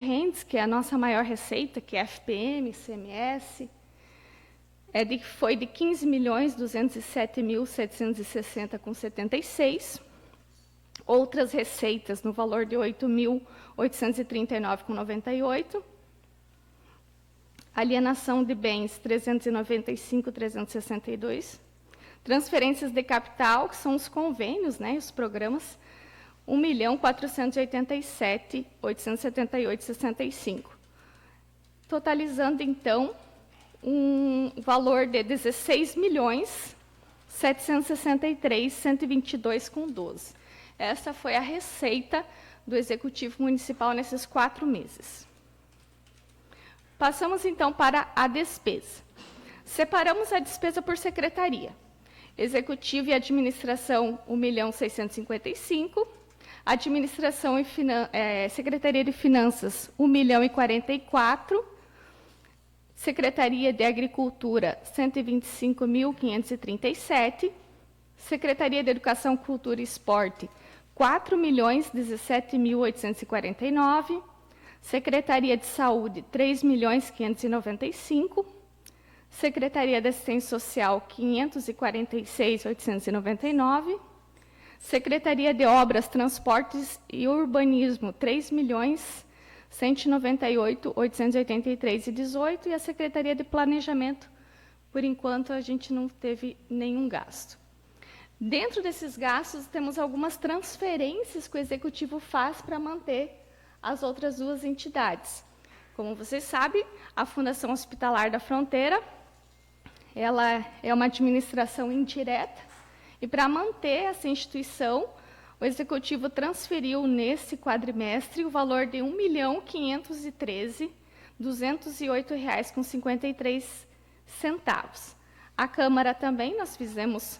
correntes, que é a nossa maior receita, que é FPM, ICMS, foi de 15.207.760,76. Outras receitas no valor de 8.839,98. Alienação de bens, 395.362. Transferências de capital, que são os convênios, né, os programas, 1.487.878,65. Totalizando, então, um valor de 16.763.122,12. Essa foi a receita do Executivo Municipal nesses 4 meses. Passamos, então, para a despesa. Separamos a despesa por secretaria. Executivo e Administração, 1.655.000. Administração e Secretaria de Finanças, 1.044.000. Secretaria de Agricultura, 125.537. Secretaria de Educação, Cultura e Esporte, 4.017.849. Secretaria de Saúde, 3.595.000. Secretaria de Assistência Social, 546.899. Secretaria de Obras, Transportes e Urbanismo, 3.198.883,18. E a Secretaria de Planejamento, por enquanto, a gente não teve nenhum gasto. Dentro desses gastos, temos algumas transferências que o Executivo faz para manter as outras 2 entidades. Como vocês sabem, a Fundação Hospitalar da Fronteira, ela é uma administração indireta, e para manter essa instituição, o Executivo transferiu nesse quadrimestre o valor de R$ 1.513.208,53. A Câmara também, nós fizemos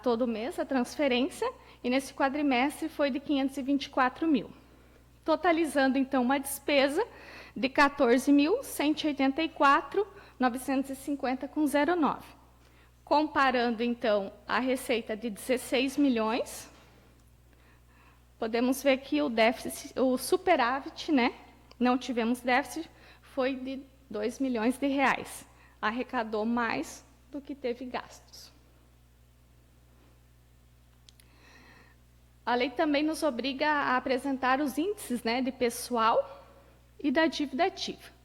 todo mês a transferência, e nesse quadrimestre foi de R$ 524.000. Totalizando, então, uma despesa de R$ 14.184.950,09. Comparando, então, a receita de 16 milhões, podemos ver que o déficit, o superávit, né, não tivemos déficit, foi de R$ 2 milhões. Arrecadou mais do que teve gastos. A lei também nos obriga a apresentar os índices, né, de pessoal e da dívida ativa.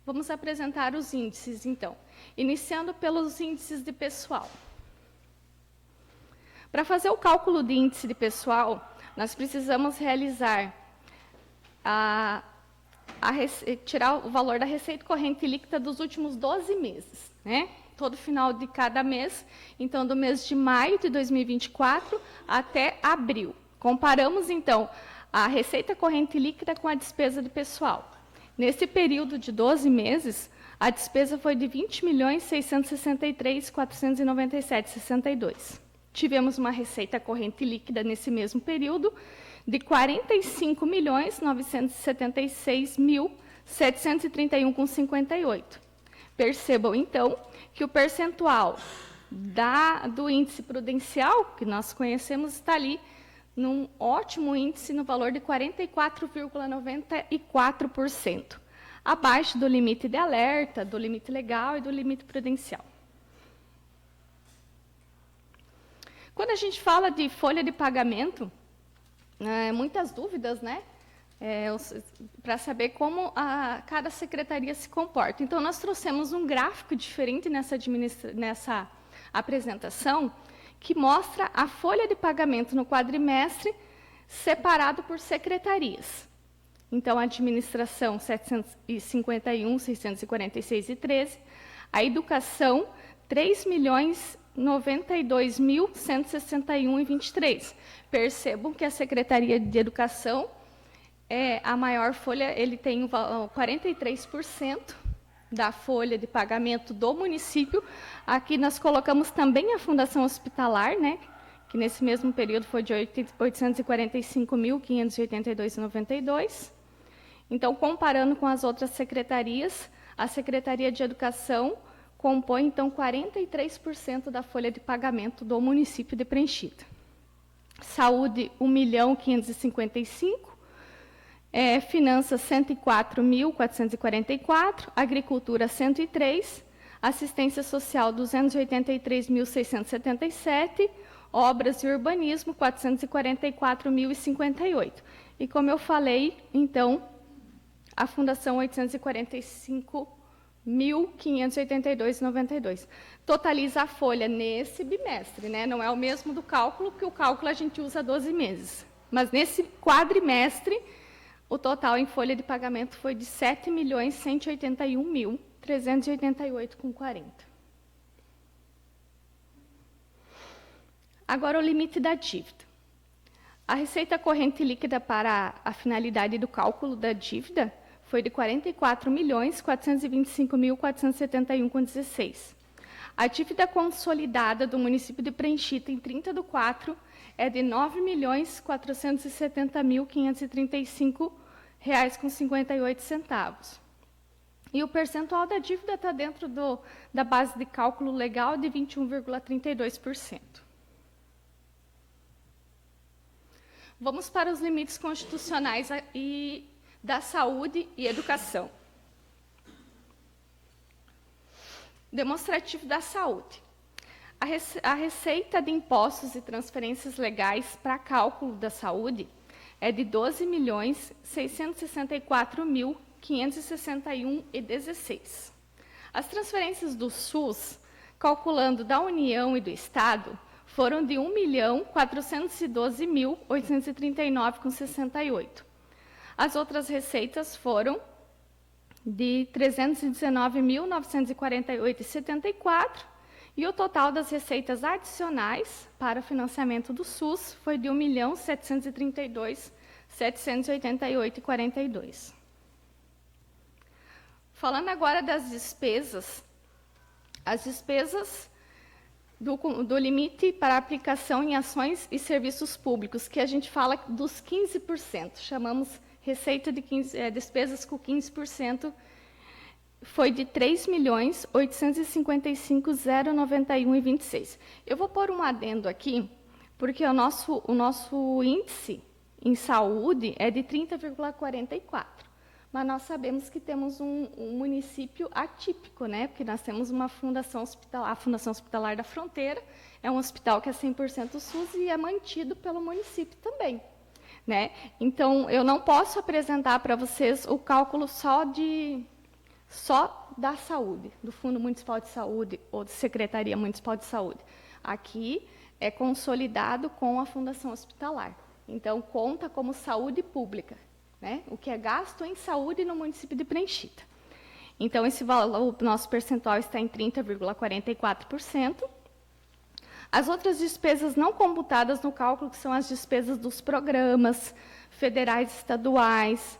Vamos apresentar os índices, então, iniciando pelos índices de pessoal. Para fazer o cálculo de índice de pessoal, nós precisamos realizar tirar o valor da receita corrente líquida dos últimos 12 meses, né? Todo final de cada mês, então, do mês de maio de 2024 até abril. Comparamos, então, a receita corrente líquida com a despesa de pessoal. Nesse período de 12 meses, a despesa foi de R$ 20.663.497,62. Tivemos uma receita corrente líquida nesse mesmo período de R$ 45.976.731,58. Percebam, então, que o percentual do índice prudencial, que nós conhecemos, está ali num ótimo índice no valor de 44,94%, abaixo do limite de alerta, do limite legal e do limite prudencial. Quando a gente fala de folha de pagamento, muitas dúvidas, né? Para saber como cada secretaria se comporta. Então, nós trouxemos um gráfico diferente nessa apresentação, que mostra a folha de pagamento no quadrimestre separado por secretarias. Então, a administração, 751.646,13. A educação, 3.092.161,23. Percebam que a Secretaria de Educação é a maior folha, ele tem 43% da folha de pagamento do município. Aqui nós colocamos também a Fundação Hospitalar, né, que nesse mesmo período foi de 845.582,92. Então, comparando com as outras secretarias, a Secretaria de Educação compõe, então, 43% da folha de pagamento do município de Preenchida. Saúde, 1.555.000. Finanças, 104.444, agricultura, 103, assistência social, 283.677, obras e urbanismo, 444.058. E, como eu falei, então, a fundação, 845.582,92. Totaliza a folha nesse bimestre, né? Não é o mesmo do cálculo, porque o cálculo a gente usa 12 meses. Mas nesse quadrimestre, o total em folha de pagamento foi de R$ 7.181.388,40. Agora, o limite da dívida. A receita corrente líquida para a finalidade do cálculo da dívida foi de R$ 44.425.471,16. A dívida consolidada do município de Prenchita, em 30/4, é de R$ 9.470.535,58. E o percentual da dívida está dentro da base de cálculo legal de 21,32%. Vamos para os limites constitucionais da saúde e educação. Demonstrativo da saúde. A receita de impostos e transferências legais para cálculo da saúde é de R$ 12.664.561,16. As transferências do SUS, calculando da União e do Estado, foram de R$ 1.412.839,68. As outras receitas foram de R$ 319.948,74, e o total das receitas adicionais para o financiamento do SUS foi de R$ 1.732.788,42. Falando agora das despesas, as despesas do limite para aplicação em ações e serviços públicos, que a gente fala dos 15%, chamamos receita de despesas com 15%, foi de R$ 3.855.091,26. Eu vou pôr um adendo aqui, porque o nosso índice em saúde é de 30,44. Mas nós sabemos que temos um município atípico, né? Porque nós temos uma fundação hospitalar, a Fundação Hospitalar da Fronteira, é um hospital que é 100% SUS e é mantido pelo município também, né? Então, eu não posso apresentar para vocês o cálculo só da saúde, do Fundo Municipal de Saúde ou da Secretaria Municipal de Saúde. Aqui é consolidado com a Fundação Hospitalar. Então, conta como saúde pública, né? O que é gasto em saúde no município de Prenchita. Então, esse valor, o nosso percentual está em 30,44%. As outras despesas não computadas no cálculo, que são as despesas dos programas federais e estaduais,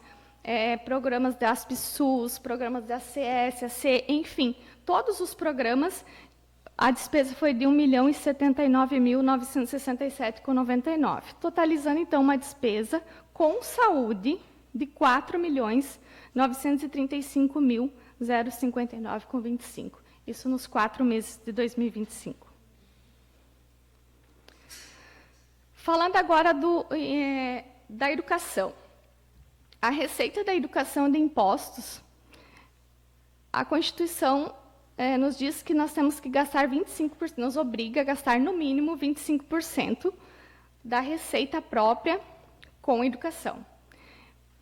programas da ASP-SUS, programas da ACS, AC, enfim, todos os programas, a despesa foi de R$ 1.079.967,99, totalizando, então, uma despesa com saúde de R$ 4.935.059,25. Isso nos 4 meses de 2025. Falando agora da educação. A receita da educação de impostos, a Constituição nos diz que nós temos que gastar 25%, nos obriga a gastar no mínimo 25% da receita própria com educação.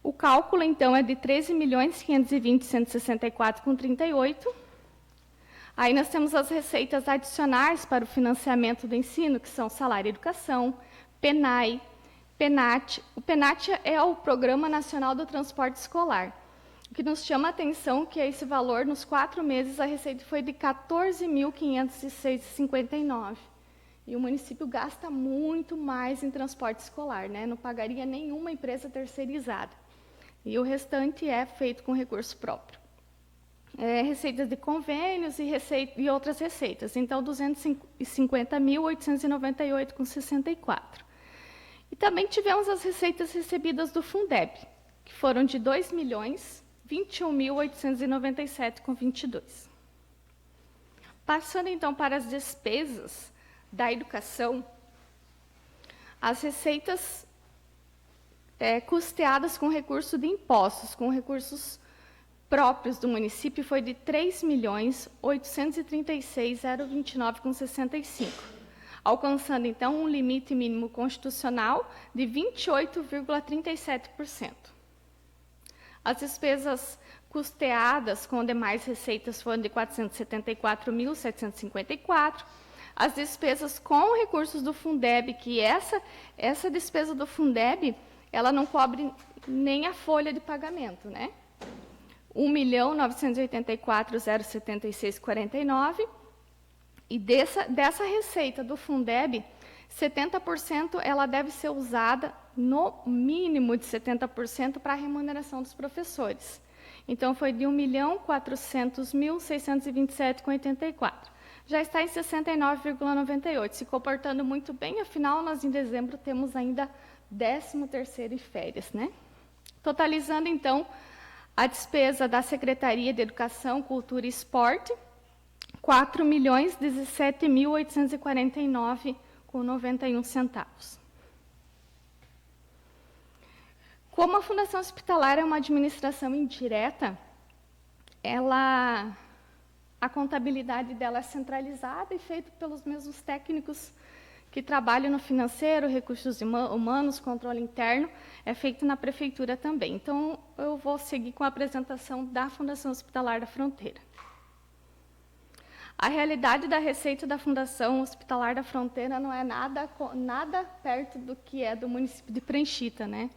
O cálculo, então, é de R$ 13.520.164,38. Aí nós temos as receitas adicionais para o financiamento do ensino, que são salário e educação, PENAI, PENAT. O PENAT é o Programa Nacional do Transporte Escolar. O que nos chama a atenção é que esse valor, nos 4 meses, a receita foi de R$ 14.506,59. E o município gasta muito mais em transporte escolar, né? Não pagaria nenhuma empresa terceirizada. E o restante é feito com recurso próprio. Receitas de convênios e outras receitas. Então, R$ 250.898,64. E também tivemos as receitas recebidas do Fundeb, que foram de R$ 2.021.897,22. Passando, então, para as despesas da educação, as receitas custeadas com recurso de impostos, com recursos próprios do município, foi de R$ 3.836.029,65, alcançando, então, um limite mínimo constitucional de 28,37%. As despesas custeadas com demais receitas foram de R$ 474.754. As despesas com recursos do Fundeb, que essa despesa do Fundeb, ela não cobre nem a folha de pagamento, né? R$ 1.984.076,49. E dessa receita do Fundeb, 70% ela deve ser usada, no mínimo de 70%, para a remuneração dos professores. Então, foi de R$ 1.400.627,84. Já está em 69,98, se comportando muito bem, afinal, nós em dezembro temos ainda 13º e férias, né? Totalizando, então, a despesa da Secretaria de Educação, Cultura e Esporte, R$ 4.017.849,91. Como a Fundação Hospitalar é uma administração indireta, a contabilidade dela é centralizada e feita pelos mesmos técnicos que trabalham no financeiro, recursos humanos, controle interno, é feito na prefeitura também. Então, eu vou seguir com a apresentação da Fundação Hospitalar da Fronteira. A realidade da receita da Fundação Hospitalar da Fronteira não é nada perto do que é do município de Pranchita, né?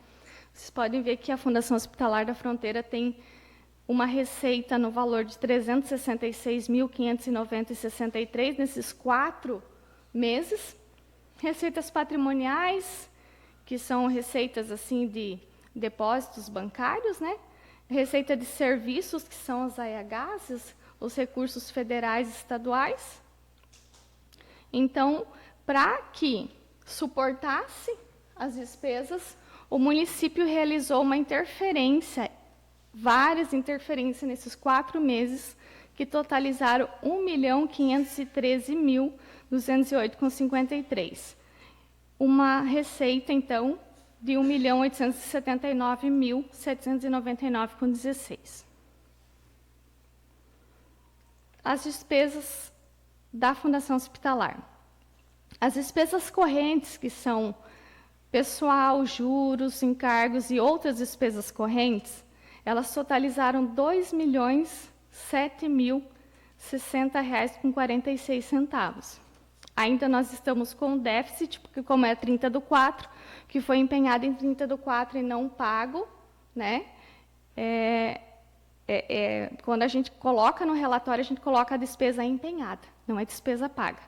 Vocês podem ver que a Fundação Hospitalar da Fronteira tem uma receita no valor de R$ 366.590,63 nesses 4 meses. Receitas patrimoniais, que são receitas assim de depósitos bancários, né? Receita de serviços, que são as AEHs, os recursos federais e estaduais. Então, para que suportasse as despesas, o município realizou uma interferência, várias interferências nesses 4 meses, que totalizaram R$ 1.513.208,53. Uma receita, então, de R$ 1.879.799,16. As despesas da Fundação Hospitalar. As despesas correntes, que são pessoal, juros, encargos e outras despesas correntes, elas totalizaram R$ 2.007.060,46. Ainda nós estamos com déficit, porque como é 30/4, que foi empenhado em 30/4 e não pago, né? Quando a gente coloca no relatório, a gente coloca a despesa empenhada, não é despesa paga.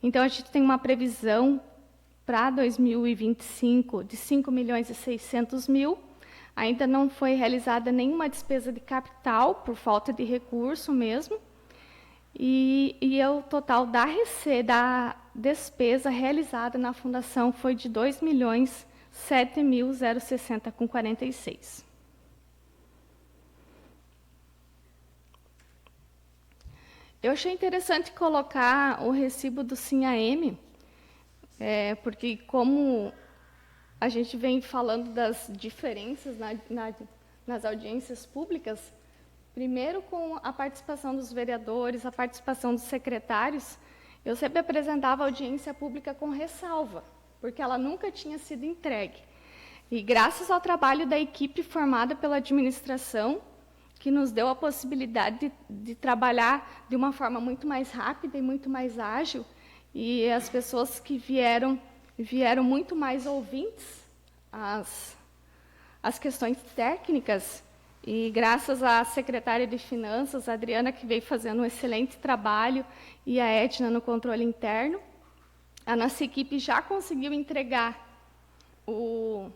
Então, a gente tem uma previsão para 2025 de R$ 5.600.000. Ainda não foi realizada nenhuma despesa de capital, por falta de recurso mesmo. E o total da despesa realizada na Fundação foi de R$ 2.007.060,46. Eu achei interessante colocar o recibo do SINAM, porque como a gente vem falando das diferenças nas audiências públicas, primeiro com a participação dos vereadores, a participação dos secretários, eu sempre apresentava a audiência pública com ressalva, porque ela nunca tinha sido entregue. E graças ao trabalho da equipe formada pela administração, que nos deu a possibilidade de trabalhar de uma forma muito mais rápida e muito mais ágil, e as pessoas que vieram muito mais ouvintes às questões técnicas, e graças à secretária de Finanças, a Adriana, que veio fazendo um excelente trabalho, e a Edna no controle interno, a nossa equipe já conseguiu entregar o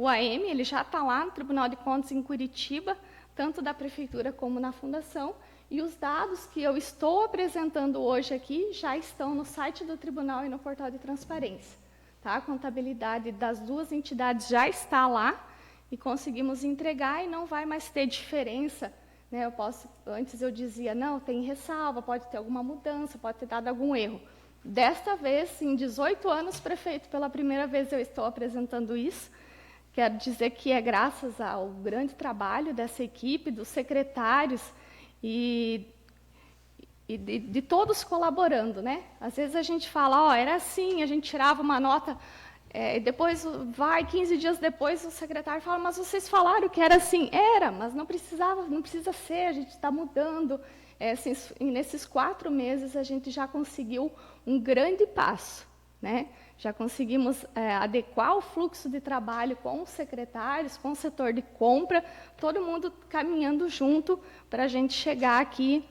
AM, ele já está lá no Tribunal de Contas em Curitiba, tanto da Prefeitura como na Fundação, e os dados que eu estou apresentando hoje aqui já estão no site do Tribunal e no portal de transparência. Tá? A contabilidade das duas entidades já está lá e conseguimos entregar e não vai mais ter diferença. Né? Antes eu dizia, não, tem ressalva, pode ter alguma mudança, pode ter dado algum erro. Desta vez, em 18 anos, prefeito, pela primeira vez eu estou apresentando isso. quero dizer que é graças ao grande trabalho dessa equipe, dos secretários e de todos colaborando, né? Às vezes a gente fala, ó, era assim, a gente tirava uma nota, e depois 15 dias depois o secretário fala, mas vocês falaram que era assim. Era, mas não precisava, não precisa ser, a gente está mudando. Assim, nesses 4 meses a gente já conseguiu um grande passo, né? Já conseguimos adequar o fluxo de trabalho com os secretários, com o setor de compra, todo mundo caminhando junto para a gente chegar aqui.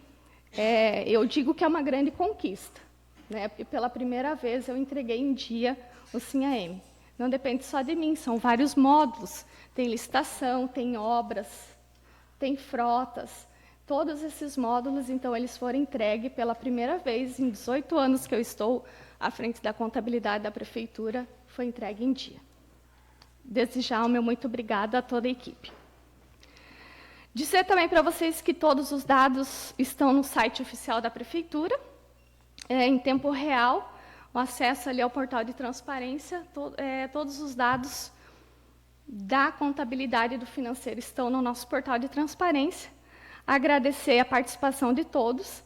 Eu digo que é uma grande conquista, né? Porque pela primeira vez eu entreguei em dia o SIM-AM. Não depende só de mim, são vários módulos. Tem licitação, tem obras, tem frotas. Todos esses módulos, então, eles foram entregues pela primeira vez em 18 anos que eu estou à frente da contabilidade da prefeitura, foi entregue em dia. Desde já, o meu muito obrigada a toda a equipe. Dizer também para vocês que todos os dados estão no site oficial da prefeitura, em tempo real, o acesso ali ao portal de transparência, todos os dados da contabilidade e do financeiro estão no nosso portal de transparência. Agradecer a participação de todos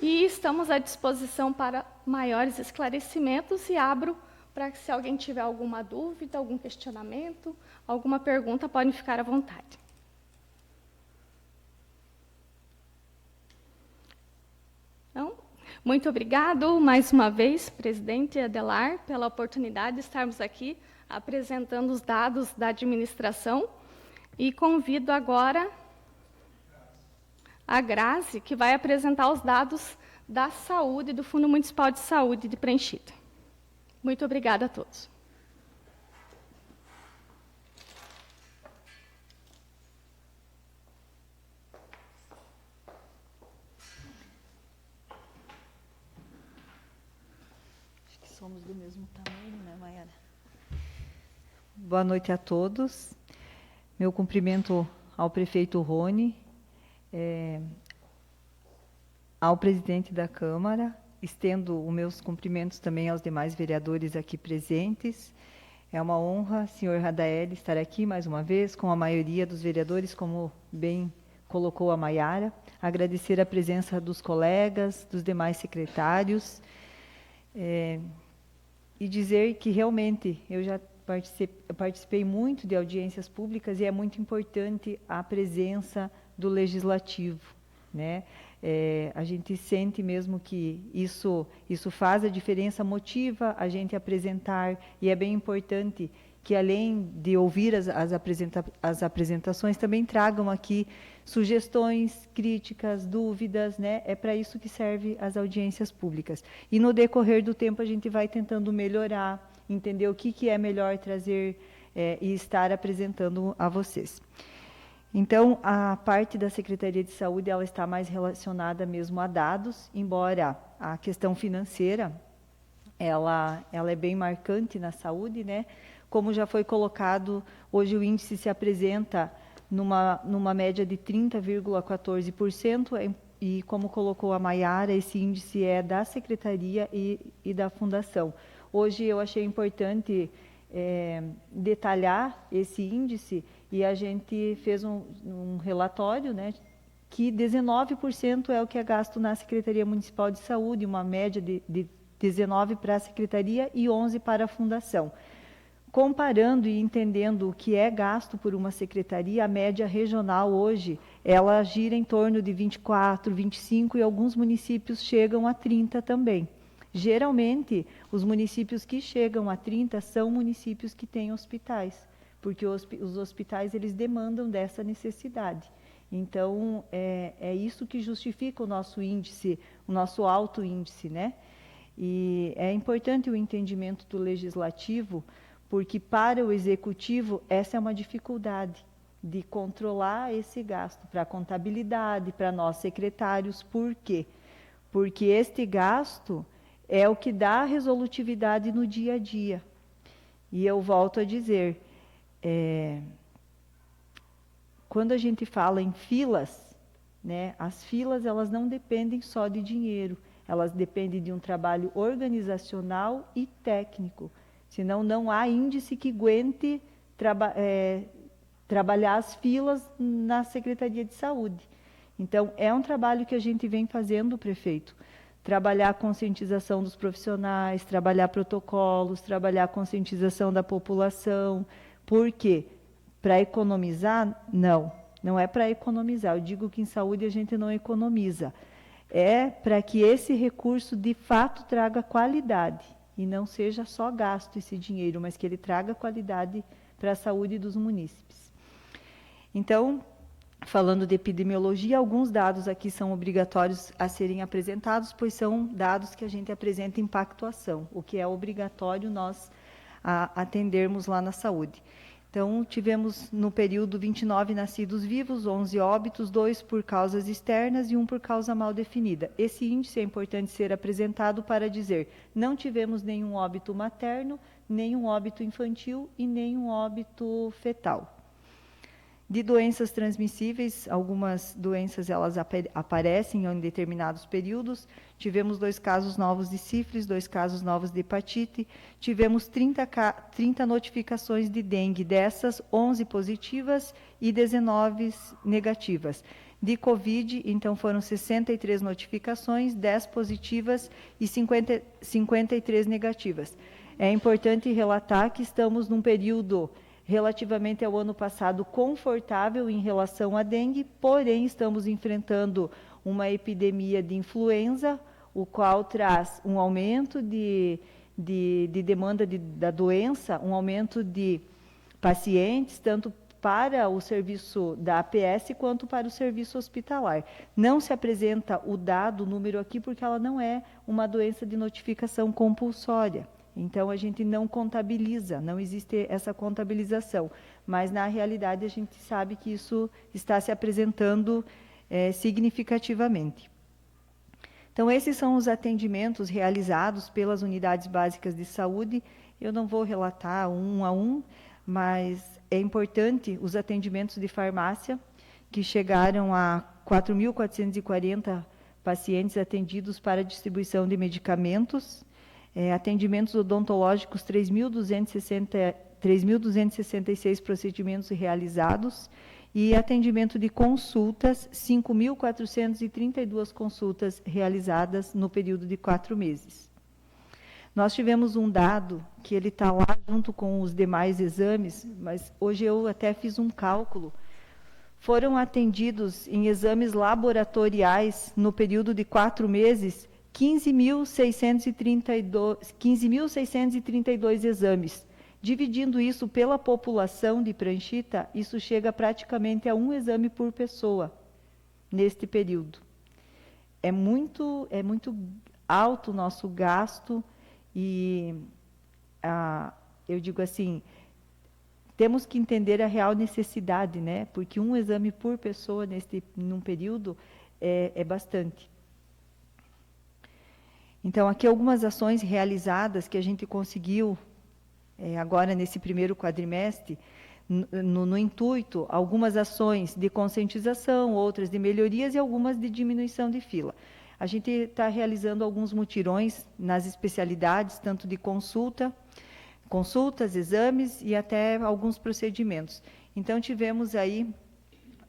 e estamos à disposição para maiores esclarecimentos e abro para que, se alguém tiver alguma dúvida, algum questionamento, alguma pergunta, podem ficar à vontade. Então, muito obrigado mais uma vez, presidente Adelar, pela oportunidade de estarmos aqui apresentando os dados da administração e convido agora a Grazi, que vai apresentar os dados da saúde, do Fundo Municipal de Saúde de Preenchida. Muito obrigada a todos. Acho que somos do mesmo tamanho, né, Maiara? Boa noite a todos. Meu cumprimento ao prefeito Rony, ao presidente da Câmara, estendo os meus cumprimentos também aos demais vereadores aqui presentes. É uma honra, senhor Radaeli, estar aqui mais uma vez com a maioria dos vereadores, como bem colocou a Maiara. Agradecer a presença dos colegas, dos demais secretários, e dizer que realmente eu já participei muito de audiências públicas e é muito importante a presença do legislativo, né? A gente sente mesmo que isso faz a diferença, motiva a gente a apresentar, e é bem importante que, além de ouvir as apresentações, também tragam aqui sugestões, críticas, dúvidas, né? É para isso que serve as audiências públicas. E no decorrer do tempo a gente vai tentando melhorar, entender o que é melhor trazer e estar apresentando a vocês. Então, a parte da Secretaria de Saúde, ela está mais relacionada mesmo a dados, embora a questão financeira, ela é bem marcante na saúde, né? Como já foi colocado, hoje o índice se apresenta numa média de 30,14%, e como colocou a Maiara, esse índice é da Secretaria e da Fundação. Hoje eu achei importante detalhar esse índice, e a gente fez um relatório, né, que 19% é o que é gasto na Secretaria Municipal de Saúde, uma média de 19% para a Secretaria e 11% para a Fundação. Comparando e entendendo o que é gasto por uma secretaria, a média regional hoje, ela gira em torno de 24%, 25%, e alguns municípios chegam a 30% também. Geralmente, os municípios que chegam a 30% são municípios que têm hospitais, porque os hospitais eles demandam dessa necessidade. Então, é isso que justifica o nosso índice, o nosso alto índice, né? E é importante o entendimento do legislativo, porque para o executivo essa é uma dificuldade de controlar esse gasto para a contabilidade, para nós secretários. Por quê? Porque este gasto é o que dá resolutividade no dia a dia. E eu volto a dizer, quando a gente fala em filas, né, as filas elas não dependem só de dinheiro, elas dependem de um trabalho organizacional e técnico, senão não há índice que aguente trabalhar as filas na Secretaria de Saúde. Então, é um trabalho que a gente vem fazendo, prefeito. Trabalhar a conscientização dos profissionais, trabalhar protocolos, trabalhar a conscientização da população. Por quê? Para economizar? Não, não é para economizar. Eu digo que em saúde a gente não economiza. É para que esse recurso, de fato, traga qualidade e não seja só gasto esse dinheiro, mas que ele traga qualidade para a saúde dos munícipes. Então, falando de epidemiologia, alguns dados aqui são obrigatórios a serem apresentados, pois são dados que a gente apresenta em pactuação, o que é obrigatório nós atendermos lá na saúde. Então, tivemos no período 29 nascidos vivos, 11 óbitos, 2 por causas externas e 1 por causa mal definida. Esse índice é importante ser apresentado para dizer, não tivemos nenhum óbito materno, nenhum óbito infantil e nenhum óbito fetal. De doenças transmissíveis, algumas doenças elas aparecem em determinados períodos. Tivemos 2 casos novos de sífilis, 2 casos novos de hepatite. Tivemos 30 notificações de dengue, dessas 11 positivas e 19 negativas. De Covid, então, foram 63 notificações, 10 positivas e 53 negativas. É importante relatar que estamos num período relativamente ao ano passado, confortável em relação à dengue, porém estamos enfrentando uma epidemia de influenza, o qual traz um aumento de demanda da doença, um aumento de pacientes, tanto para o serviço da APS quanto para o serviço hospitalar. Não se apresenta o número aqui, porque ela não é uma doença de notificação compulsória. Então, a gente não contabiliza, não existe essa contabilização. Mas, na realidade, a gente sabe que isso está se apresentando significativamente. Então, esses são os atendimentos realizados pelas unidades básicas de saúde. Eu não vou relatar um a um, mas é importante os atendimentos de farmácia, que chegaram a 4.440 pacientes atendidos para distribuição de medicamentos. Atendimentos odontológicos, 3.266 procedimentos realizados, e atendimento de consultas, 5.432 consultas realizadas no período de 4 meses. Nós tivemos um dado que ele está lá junto com os demais exames, mas hoje eu até fiz um cálculo. Foram atendidos em exames laboratoriais no período de 4 meses, 15.632 exames. Dividindo isso pela população de Pranchita, isso chega praticamente a 1 exame por pessoa, neste período. É muito alto o nosso gasto e, eu digo assim, temos que entender a real necessidade, né? Porque 1 exame por pessoa num período é bastante. Então, aqui algumas ações realizadas que a gente conseguiu agora nesse primeiro quadrimestre, no intuito, algumas ações de conscientização, outras de melhorias e algumas de diminuição de fila. A gente está realizando alguns mutirões nas especialidades, tanto de consultas, exames e até alguns procedimentos. Então, tivemos aí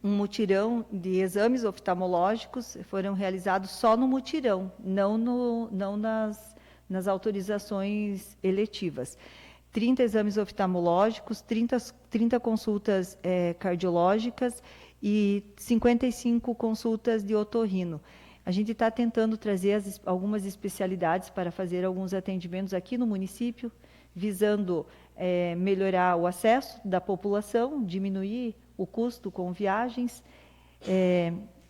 um mutirão de exames oftalmológicos, foram realizados só no mutirão, não nas autorizações eletivas. 30 exames oftalmológicos, 30 consultas cardiológicas e 55 consultas de otorrino. A gente está tentando trazer algumas especialidades para fazer alguns atendimentos aqui no município, visando melhorar o acesso da população, diminuir o custo com viagens.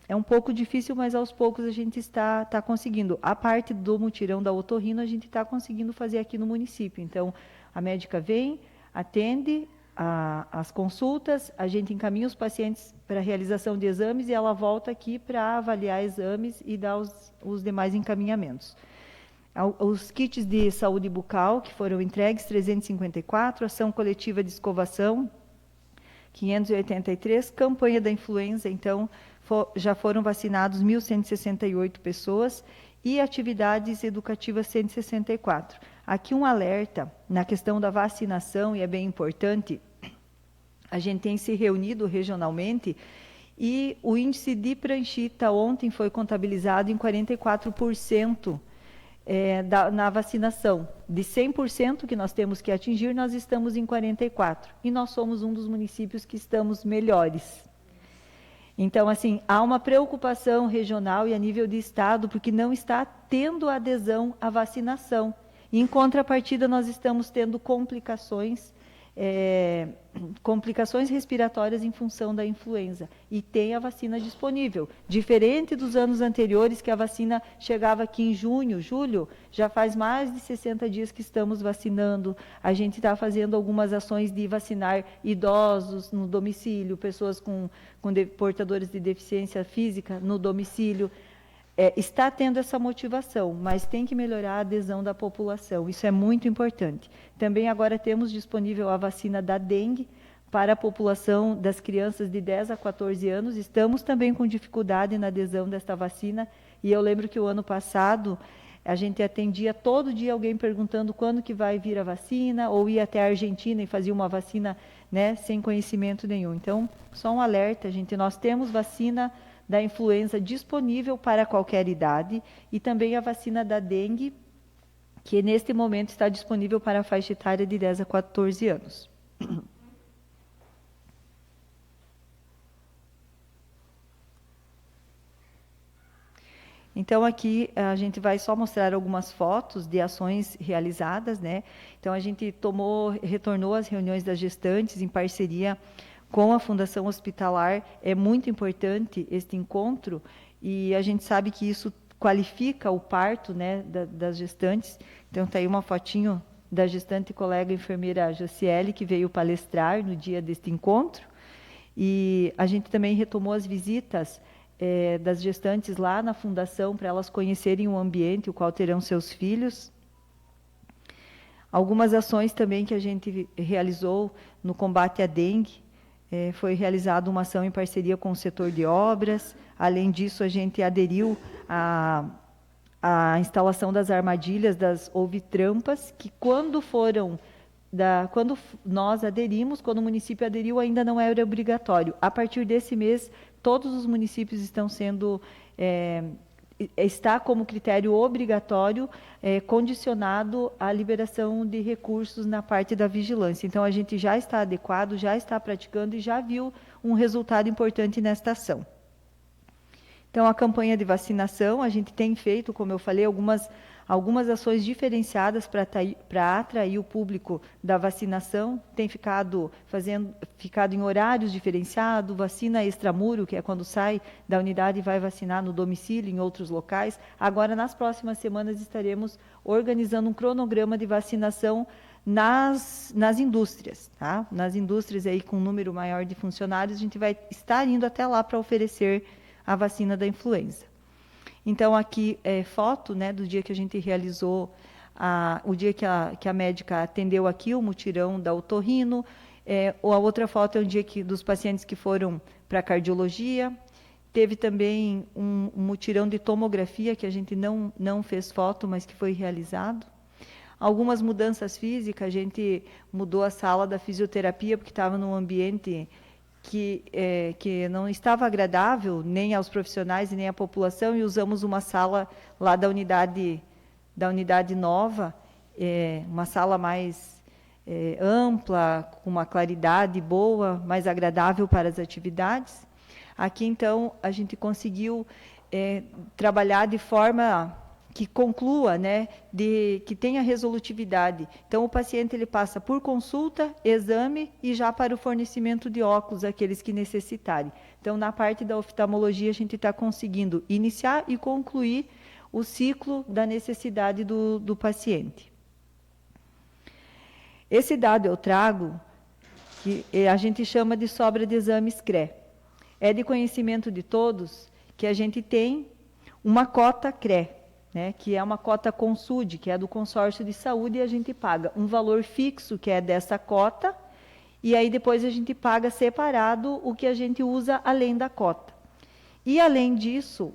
É um pouco difícil, mas aos poucos a gente está conseguindo. A parte do mutirão da otorrino a gente está conseguindo fazer aqui no município. Então, a médica vem, atende as consultas, a gente encaminha os pacientes para a realização de exames e ela volta aqui para avaliar exames e dar os demais encaminhamentos. Os kits de saúde bucal que foram entregues, 354, ação coletiva de escovação, 583, campanha da influenza, então, já foram vacinados 1.168 pessoas e atividades educativas 164. Aqui um alerta na questão da vacinação, e é bem importante, a gente tem se reunido regionalmente e o índice de pranchita ontem foi contabilizado em 44% na vacinação. De 100% que nós temos que atingir, nós estamos em 44%. E nós somos um dos municípios que estamos melhores. Então, assim, há uma preocupação regional e a nível de estado, porque não está tendo adesão à vacinação. E, em contrapartida, nós estamos tendo complicações respiratórias em função da influenza. E tem a vacina disponível. Diferente dos anos anteriores, que a vacina chegava aqui em junho, julho, já faz mais de 60 dias que estamos vacinando. A gente está fazendo algumas ações de vacinar idosos no domicílio, pessoas portadores de deficiência física no domicílio. Está tendo essa motivação, mas tem que melhorar a adesão da população. Isso é muito importante. Também agora temos disponível a vacina da dengue para a população das crianças de 10 a 14 anos. Estamos também com dificuldade na adesão desta vacina. E eu lembro que o ano passado a gente atendia todo dia alguém perguntando quando que vai vir a vacina, ou ia até a Argentina e fazia uma vacina, né, sem conhecimento nenhum. Então, só um alerta, gente, nós temos vacina da influenza disponível para qualquer idade e também a vacina da dengue, que neste momento está disponível para a faixa etária de 10 a 14 anos. Então, aqui a gente vai só mostrar algumas fotos de ações realizadas, né? Então, a gente retornou às reuniões das gestantes em parceria com a Fundação Hospitalar. É muito importante este encontro e a gente sabe que isso qualifica o parto, né, das gestantes. Então, está aí uma fotinho da gestante colega enfermeira Josiele, que veio palestrar no dia deste encontro. E a gente também retomou as visitas das gestantes lá na Fundação, para elas conhecerem o ambiente, o qual terão seus filhos. Algumas ações também que a gente realizou no combate à dengue. Foi realizada uma ação em parceria com o setor de obras. Além disso, a gente aderiu à instalação das armadilhas das ouvitrampas, que quando nós aderimos, quando o município aderiu, ainda não era obrigatório. A partir desse mês, todos os municípios estão sendo... está como critério obrigatório, condicionado à liberação de recursos na parte da vigilância. Então, a gente já está adequado, já está praticando e já viu um resultado importante nesta ação. Então, a campanha de vacinação, a gente tem feito, como eu falei, algumas ações diferenciadas para atrair o público da vacinação. Tem ficado em horários diferenciados, vacina extramuro, que é quando sai da unidade e vai vacinar no domicílio, em outros locais. Agora, nas próximas semanas, estaremos organizando um cronograma de vacinação nas indústrias, tá? Nas indústrias aí com um número maior de funcionários, a gente vai estar indo até lá para oferecer a vacina da influenza. Então, aqui é foto, né, do dia que a gente realizou, o dia que a médica atendeu aqui, o mutirão da otorrino. A outra foto é um dia dos pacientes que foram para a cardiologia. Teve também um mutirão de tomografia, que a gente não fez foto, mas que foi realizado. Algumas mudanças físicas, a gente mudou a sala da fisioterapia, porque estava num ambiente que não estava agradável nem aos profissionais e nem à população, e usamos uma sala lá da unidade nova, uma sala mais ampla, com uma claridade boa, mais agradável para as atividades. Aqui, então, a gente conseguiu trabalhar de forma que conclua, né, que tenha resolutividade. Então, o paciente ele passa por consulta, exame e já para o fornecimento de óculos, aqueles que necessitarem. Então, na parte da oftalmologia, a gente está conseguindo iniciar e concluir o ciclo da necessidade do paciente. Esse dado eu trago, que a gente chama de sobra de exames CRE. É de conhecimento de todos que a gente tem uma cota CRE, né, que é uma cota Consud, que é do consórcio de saúde, e a gente paga um valor fixo, que é dessa cota, e aí depois a gente paga separado o que a gente usa além da cota. E, além disso,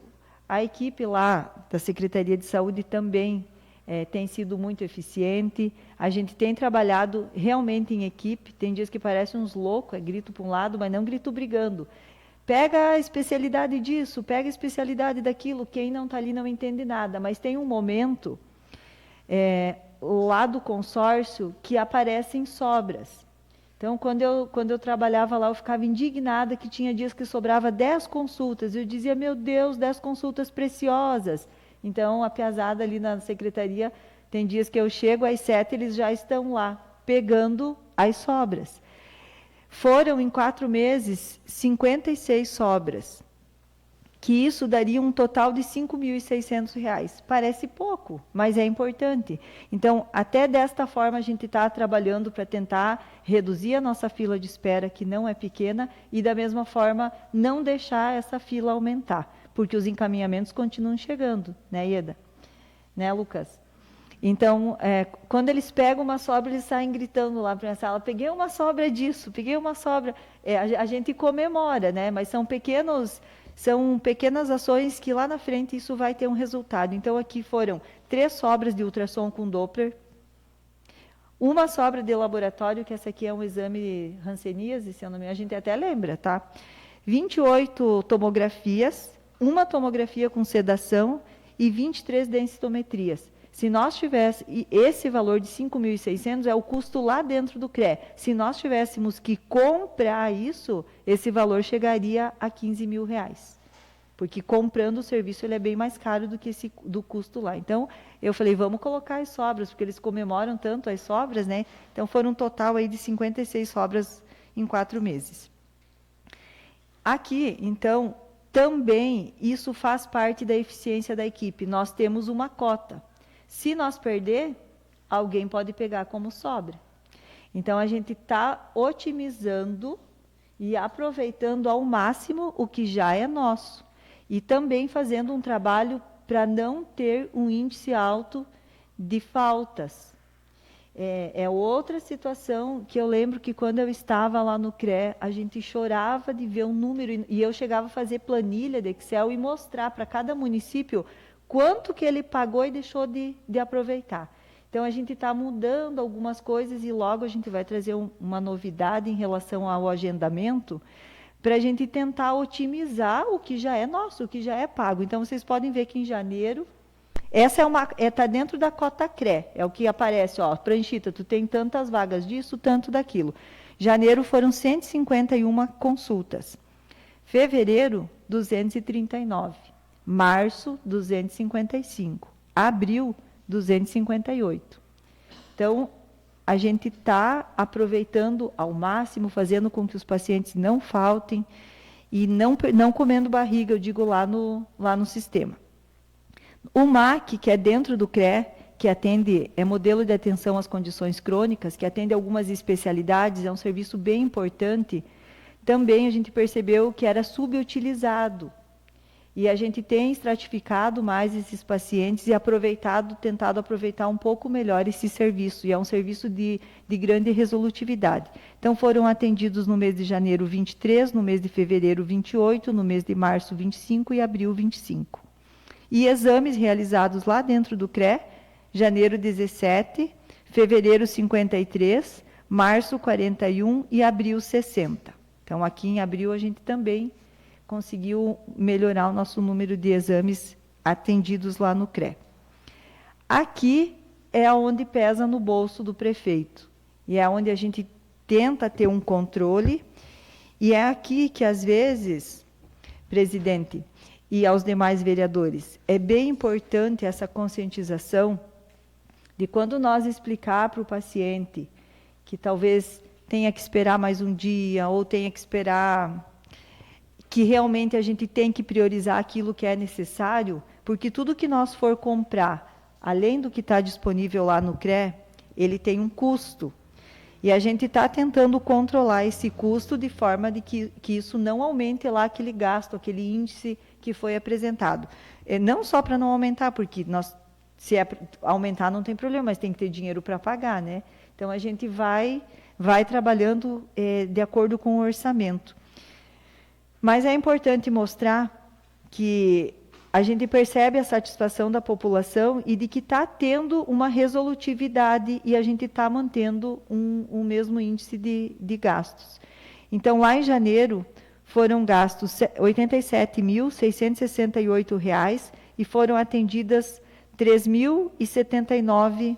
a equipe lá da Secretaria de Saúde também tem sido muito eficiente. A gente tem trabalhado realmente em equipe. Tem dias que parecem uns loucos, grito para um lado, mas não grito brigando. Pega a especialidade disso, pega a especialidade daquilo. Quem não está ali não entende nada. Mas tem um momento lá do consórcio que aparecem sobras. Então, quando eu trabalhava lá, eu ficava indignada que tinha dias que sobrava 10 consultas. Eu dizia, meu Deus, 10 consultas preciosas. Então, a piazada ali na secretaria, tem dias que eu chego às 7, eles já estão lá, pegando as sobras. Foram, em 4 meses, 56 sobras, que isso daria um total de R$ 5.600. Parece pouco, mas é importante. Então, até desta forma, a gente está trabalhando para tentar reduzir a nossa fila de espera, que não é pequena, e, da mesma forma, não deixar essa fila aumentar, porque os encaminhamentos continuam chegando, né, Ieda? Né, Lucas? Então, quando eles pegam uma sobra, eles saem gritando lá para a sala, peguei uma sobra disso, peguei uma sobra. A gente comemora, né? Mas são pequenas ações que lá na frente isso vai ter um resultado. Então, aqui foram 3 sobras de ultrassom com Doppler, uma sobra de laboratório, que essa aqui é um exame hanseníase, se eu não me engano, a gente até lembra, tá? 28 tomografias, uma tomografia com sedação e 23 densitometrias. Se nós tivéssemos, esse valor de 5.600 é o custo lá dentro do CRE. Se nós tivéssemos que comprar isso, esse valor chegaria a R$ 15.000. Porque comprando o serviço ele é bem mais caro do que do custo lá. Então, eu falei, vamos colocar as sobras, porque eles comemoram tanto as sobras, né? Então, foram um total aí de 56 sobras em 4 meses. Aqui, então, também isso faz parte da eficiência da equipe. Nós temos uma cota. Se nós perder, alguém pode pegar como sobra. Então, a gente está otimizando e aproveitando ao máximo o que já é nosso. E também fazendo um trabalho para não ter um índice alto de faltas. É outra situação que eu lembro que quando eu estava lá no CRE, a gente chorava de ver um número, e eu chegava a fazer planilha de Excel e mostrar para cada município quanto que ele pagou e deixou de aproveitar. Então, a gente está mudando algumas coisas e logo a gente vai trazer uma novidade em relação ao agendamento para a gente tentar otimizar o que já é nosso, o que já é pago. Então, vocês podem ver que em janeiro, essa está dentro da cota CRE, é o que aparece, ó, Pranchita, tu tem tantas vagas disso, tanto daquilo. Janeiro foram 151 consultas. Fevereiro, 239. Março, 255. Abril, 258. Então, a gente está aproveitando ao máximo, fazendo com que os pacientes não faltem e não comendo barriga, eu digo lá no sistema. O MAC, que é dentro do CRE, que atende, é modelo de atenção às condições crônicas, que atende algumas especialidades, é um serviço bem importante, também a gente percebeu que era subutilizado. E a gente tem estratificado mais esses pacientes e tentado aproveitar um pouco melhor esse serviço. E é um serviço de grande resolutividade. Então, foram atendidos no mês de janeiro 23, no mês de fevereiro 28, no mês de março 25 e abril 25. E exames realizados lá dentro do CRE, janeiro 17, fevereiro 53, março 41 e abril 60. Então, aqui em abril a gente também conseguiu melhorar o nosso número de exames atendidos lá no CRE. Aqui é onde pesa no bolso do prefeito, e é onde a gente tenta ter um controle, e é aqui que, às vezes, presidente, e aos demais vereadores, é bem importante essa conscientização de quando nós explicar para o paciente que talvez tenha que esperar mais um dia, ou tenha que esperar que realmente a gente tem que priorizar aquilo que é necessário, porque tudo que nós for comprar, além do que está disponível lá no CRE, ele tem um custo. E a gente está tentando controlar esse custo de forma de que isso não aumente lá aquele gasto, aquele índice que foi apresentado. Não só para não aumentar, porque se aumentar não tem problema, mas tem que ter dinheiro para pagar, né? Então, a gente vai trabalhando de acordo com o orçamento. Mas é importante mostrar que a gente percebe a satisfação da população e de que está tendo uma resolutividade e a gente está mantendo um mesmo índice de gastos. Então, lá em janeiro, foram gastos R$ 87.668 e foram atendidas 3.079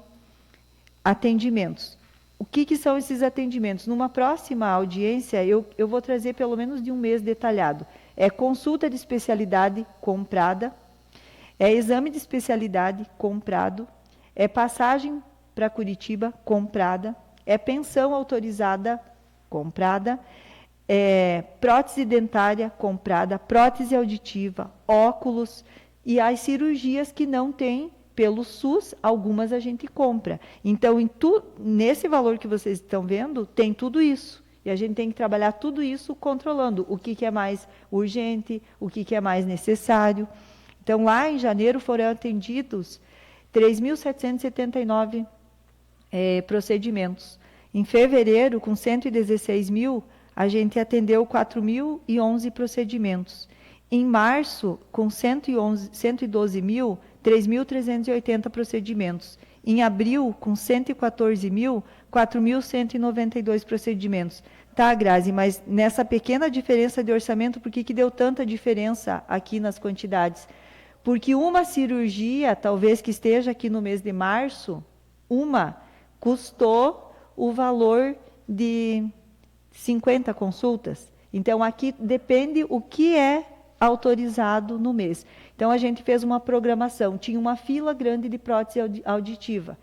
atendimentos. O que são esses atendimentos? Numa próxima audiência, eu vou trazer pelo menos de um mês detalhado. É consulta de especialidade comprada, é exame de especialidade comprado, é passagem para Curitiba comprada, é pensão autorizada comprada, é prótese dentária comprada, prótese auditiva, óculos e as cirurgias que não tem pelo SUS, algumas a gente compra. Então, nesse valor que vocês estão vendo, tem tudo isso. E a gente tem que trabalhar tudo isso controlando o que é mais urgente, o que é mais necessário. Então, lá em janeiro foram atendidos 3.779 procedimentos. Em fevereiro, com 116 mil, a gente atendeu 4.011 procedimentos. Em março, com 112 mil, 3.380 procedimentos. Em abril, com 114 mil, 4.192 procedimentos. Tá, Grazi, mas nessa pequena diferença de orçamento, por que deu tanta diferença aqui nas quantidades? Porque uma cirurgia, talvez que esteja aqui no mês de março, custou o valor de 50 consultas. Então, aqui depende o que é autorizado no mês. Então, a gente fez uma programação, tinha uma fila grande de prótese auditiva.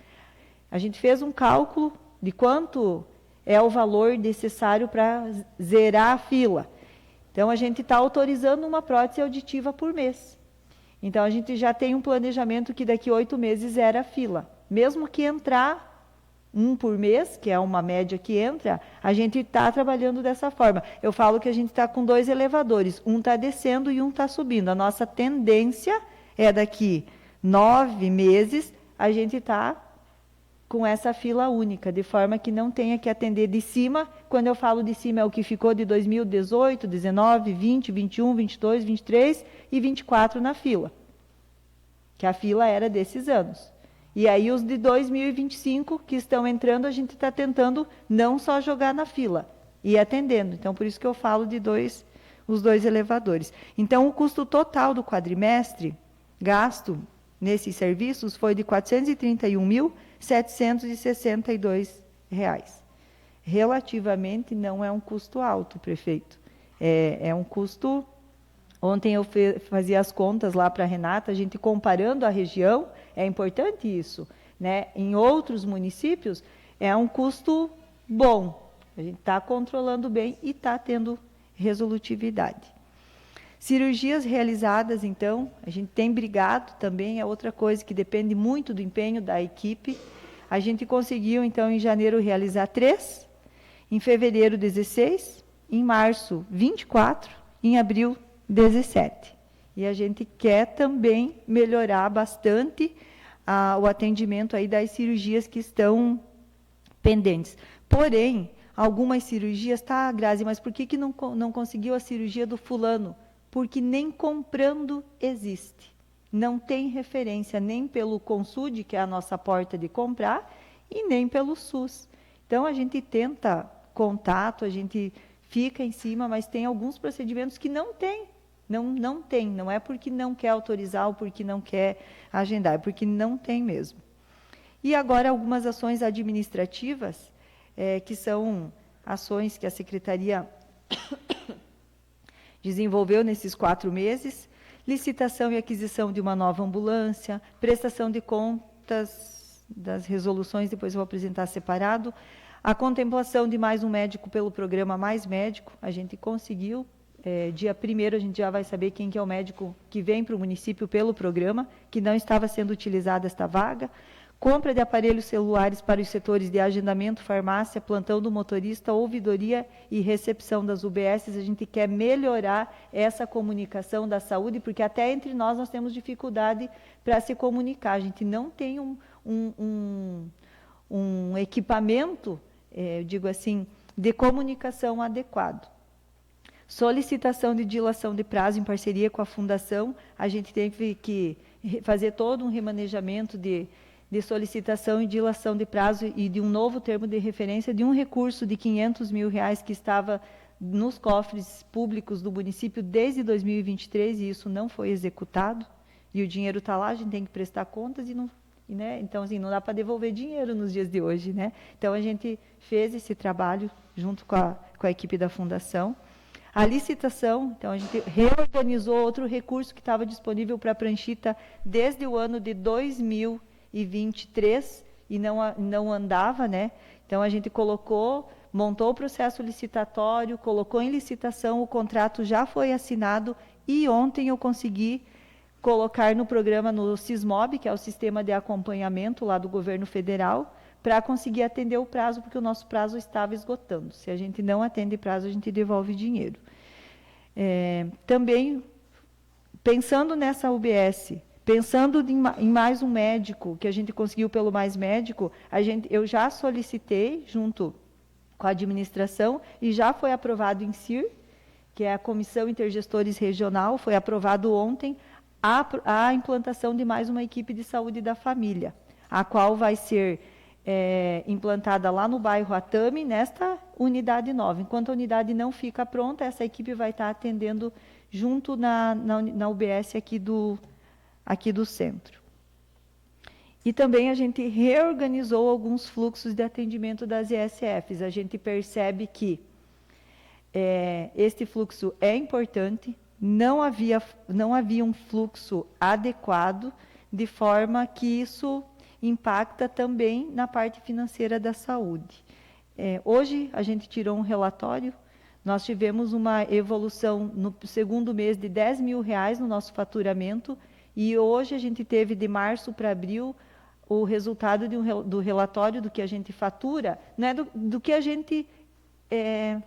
A gente fez um cálculo de quanto é o valor necessário para zerar a fila. Então, a gente está autorizando uma prótese auditiva por mês. Então, a gente já tem um planejamento que daqui 8 meses zera a fila. Mesmo que entrar um por mês, que é uma média que entra, a gente está trabalhando dessa forma. Eu falo que a gente está com 2 elevadores, um está descendo e um está subindo. A nossa tendência é daqui 9 meses, a gente está com essa fila única, de forma que não tenha que atender de cima. Quando eu falo de cima, é o que ficou de 2018, 19, 20, 21, 22, 23 e 24 na fila. Que a fila era desses anos. E aí os de 2025 que estão entrando, a gente está tentando não só jogar na fila, e atendendo. Então, por isso que eu falo de os 2 elevadores. Então, o custo total do quadrimestre gasto nesses serviços foi de R$ 431.762. Relativamente, não é um custo alto, prefeito. É um custo... Ontem eu fazia as contas lá para a Renata, a gente comparando a região, é importante isso, né? Em outros municípios, é um custo bom. A gente está controlando bem e está tendo resolutividade. Cirurgias realizadas, então, a gente tem brigado também, é outra coisa que depende muito do empenho da equipe. A gente conseguiu, então, em janeiro, realizar 3, em fevereiro, 16, em março, 24, em abril, 17. E a gente quer também melhorar bastante o atendimento aí das cirurgias que estão pendentes. Porém, algumas cirurgias, tá, Grazi, mas por que não conseguiu a cirurgia do fulano? Porque nem comprando existe. Não tem referência nem pelo Consud, que é a nossa porta de comprar, e nem pelo SUS. Então, a gente tenta contato, a gente fica em cima, mas tem alguns procedimentos que não tem. Não tem, não é porque não quer autorizar ou porque não quer agendar, é porque não tem mesmo. E agora algumas ações administrativas, que são ações que a Secretaria desenvolveu nesses 4 meses, licitação e aquisição de uma nova ambulância, prestação de contas das resoluções, depois eu vou apresentar separado, a contemplação de mais um médico pelo programa Mais Médico, a gente conseguiu. Dia 1º a gente já vai saber quem que é o médico que vem para o município pelo programa, que não estava sendo utilizada esta vaga. Compra de aparelhos celulares para os setores de agendamento, farmácia, plantão do motorista, ouvidoria e recepção das UBSs. A gente quer melhorar essa comunicação da saúde, porque até entre nós temos dificuldade para se comunicar. A gente não tem um equipamento, digo assim, de comunicação adequado. Solicitação de dilação de prazo em parceria com a Fundação, a gente teve que fazer todo um remanejamento de solicitação e dilação de prazo e de um novo termo de referência de um recurso de R$500 mil que estava nos cofres públicos do município desde 2023 e isso não foi executado. E o dinheiro está lá, a gente tem que prestar contas e não... Né? Então, assim, não dá para devolver dinheiro nos dias de hoje, né? Então, a gente fez esse trabalho junto com a equipe da Fundação. A licitação, então, a gente reorganizou outro recurso que estava disponível para a pranchita desde o ano de 2023 e não andava, né? Então, a gente montou o processo licitatório, colocou em licitação, o contrato já foi assinado e ontem eu consegui colocar no programa, no SISMOB, que é o Sistema de Acompanhamento lá do Governo Federal, para conseguir atender o prazo, porque o nosso prazo estava esgotando. Se a gente não atende prazo, a gente devolve dinheiro. Também, pensando nessa UBS, pensando em mais um médico, que a gente conseguiu pelo Mais Médico, eu já solicitei, junto com a administração, e já foi aprovado em CIR, que é a Comissão Intergestores Regional, foi aprovado ontem, a implantação de mais uma equipe de saúde da família, a qual vai ser implantada lá no bairro Atami, nesta unidade nova. Enquanto a unidade não fica pronta, essa equipe vai estar atendendo junto na UBS aqui do centro. E também a gente reorganizou alguns fluxos de atendimento das ISFs. A gente percebe que este fluxo é importante, não havia um fluxo adequado, de forma que isso impacta também na parte financeira da saúde. Hoje, a gente tirou um relatório, nós tivemos uma evolução no segundo mês de R$10 mil no nosso faturamento, e hoje a gente teve, de março para abril, o resultado do relatório do que a gente fatura, não é do que a gente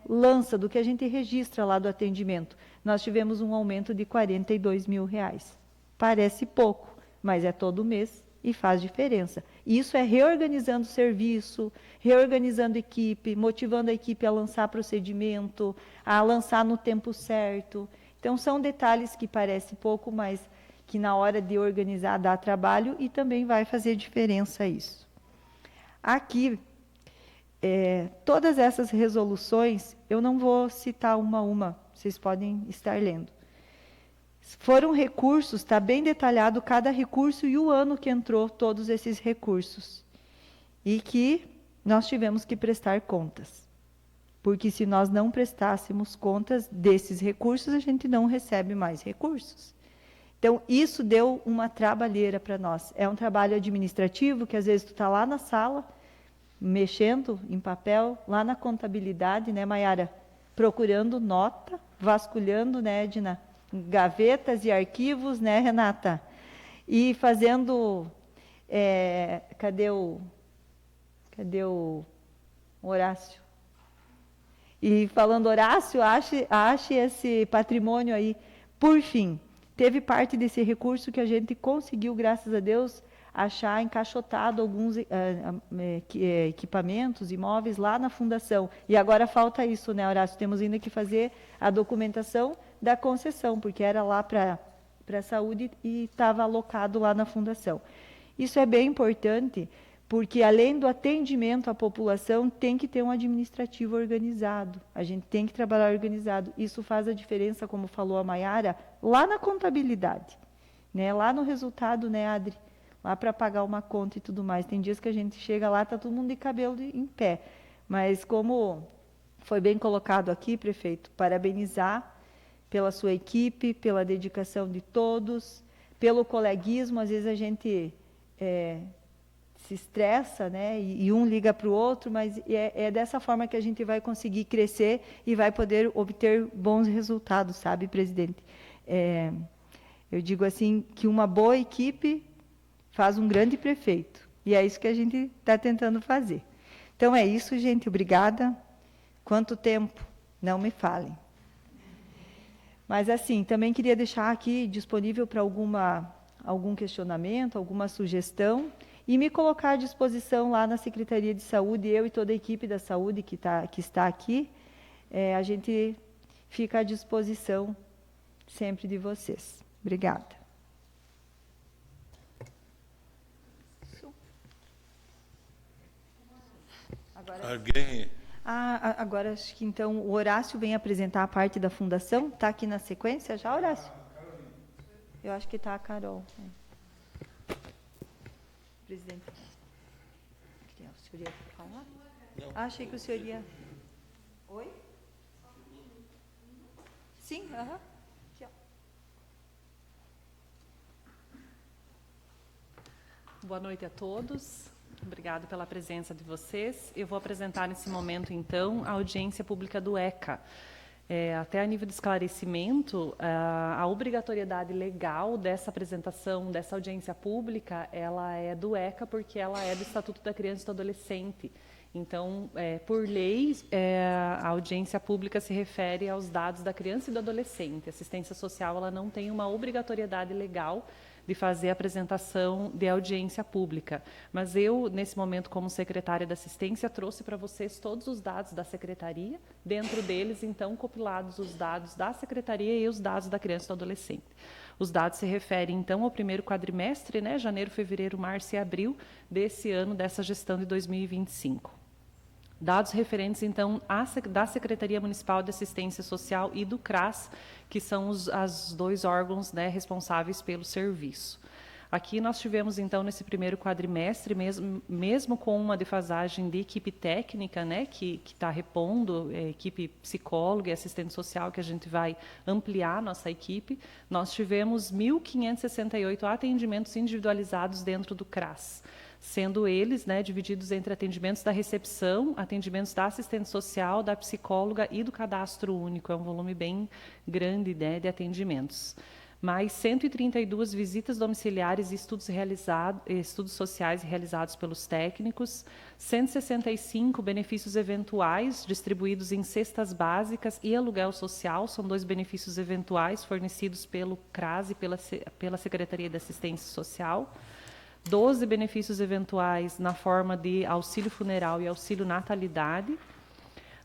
lança, do que a gente registra lá do atendimento. Nós tivemos um aumento de R$42 mil. Parece pouco, mas é todo mês e faz diferença. Isso é reorganizando o serviço, reorganizando a equipe, motivando a equipe a lançar procedimento, a lançar no tempo certo. Então, são detalhes que parecem pouco, mas que na hora de organizar dá trabalho e também vai fazer diferença isso. Aqui, todas essas resoluções, eu não vou citar uma a uma, vocês podem estar lendo. Foram recursos, está bem detalhado cada recurso e o ano que entrou todos esses recursos. E que nós tivemos que prestar contas. Porque se nós não prestássemos contas desses recursos, a gente não recebe mais recursos. Então, isso deu uma trabalheira para nós. É um trabalho administrativo que às vezes tu está lá na sala, mexendo em papel, lá na contabilidade, né, Maiara? Procurando nota, vasculhando, né, Edna? Gavetas e arquivos, né, Renata? E fazendo... cadê o Horácio? E falando, Horácio, ache esse patrimônio aí. Por fim, teve parte desse recurso que a gente conseguiu, graças a Deus, achar encaixotado alguns equipamentos, imóveis lá na fundação. E agora falta isso, né, Horácio? Temos ainda que fazer a documentação da concessão, porque era lá para a saúde e estava alocado lá na fundação. Isso é bem importante, porque além do atendimento à população, tem que ter um administrativo organizado. A gente tem que trabalhar organizado. Isso faz a diferença, como falou a Maiara, lá na contabilidade, né? Lá no resultado, né, Adri? Lá para pagar uma conta e tudo mais. Tem dias que a gente chega lá, está todo mundo de cabelo em pé. Mas como foi bem colocado aqui, prefeito, parabenizar pela sua equipe, pela dedicação de todos, pelo coleguismo. Às vezes a gente se estressa, né? E um liga para o outro, mas é dessa forma que a gente vai conseguir crescer e vai poder obter bons resultados, sabe, presidente? Eu digo assim, que uma boa equipe faz um grande prefeito. E é isso que a gente está tentando fazer. Então, é isso, gente. Obrigada. Quanto tempo? Não me falem. Mas, assim, também queria deixar aqui disponível para algum questionamento, alguma sugestão, e me colocar à disposição lá na Secretaria de Saúde, eu e toda a equipe da saúde que está aqui. A gente fica à disposição sempre de vocês. Obrigada. Alguém... Agora acho que então o Horácio vem apresentar a parte da fundação. Está aqui na sequência já, Horácio? Eu acho que está a Carol. Presidente. O senhor ia falar? Não. Achei que o senhor ia... Oi? Sim, aham. Aqui, ó. Boa noite a todos. Obrigado pela presença de vocês. Eu vou apresentar nesse momento, então, a audiência pública do ECA. Até a nível de esclarecimento, a obrigatoriedade legal dessa apresentação, dessa audiência pública, ela é do ECA porque ela é do Estatuto da Criança e do Adolescente. Então, por lei, a audiência pública se refere aos dados da criança e do adolescente. A assistência social ela não tem uma obrigatoriedade legal de fazer a apresentação de audiência pública. Mas eu, nesse momento, como secretária da assistência, trouxe para vocês todos os dados da secretaria, dentro deles, então, compilados os dados da secretaria e os dados da criança e do adolescente. Os dados se referem, então, ao primeiro quadrimestre, né, janeiro, fevereiro, março e abril desse ano, dessa gestão de 2025. Dados referentes, então, da Secretaria Municipal de Assistência Social e do CRAS, que são os dois órgãos, né, responsáveis pelo serviço. Aqui nós tivemos, então, nesse primeiro quadrimestre, mesmo com uma defasagem de equipe técnica, né, que está repondo, equipe psicóloga e assistente social, que a gente vai ampliar nossa equipe, nós tivemos 1.568 atendimentos individualizados dentro do CRAS, sendo eles, né, divididos entre atendimentos da recepção, atendimentos da assistente social, da psicóloga e do cadastro único. É um volume bem grande, né, de atendimentos. Mais 132 visitas domiciliares e estudos sociais realizados pelos técnicos, 165 benefícios eventuais distribuídos em cestas básicas e aluguel social, são 2 benefícios eventuais fornecidos pelo CRAS e pela Secretaria de Assistência Social, 12 benefícios eventuais na forma de auxílio funeral e auxílio natalidade.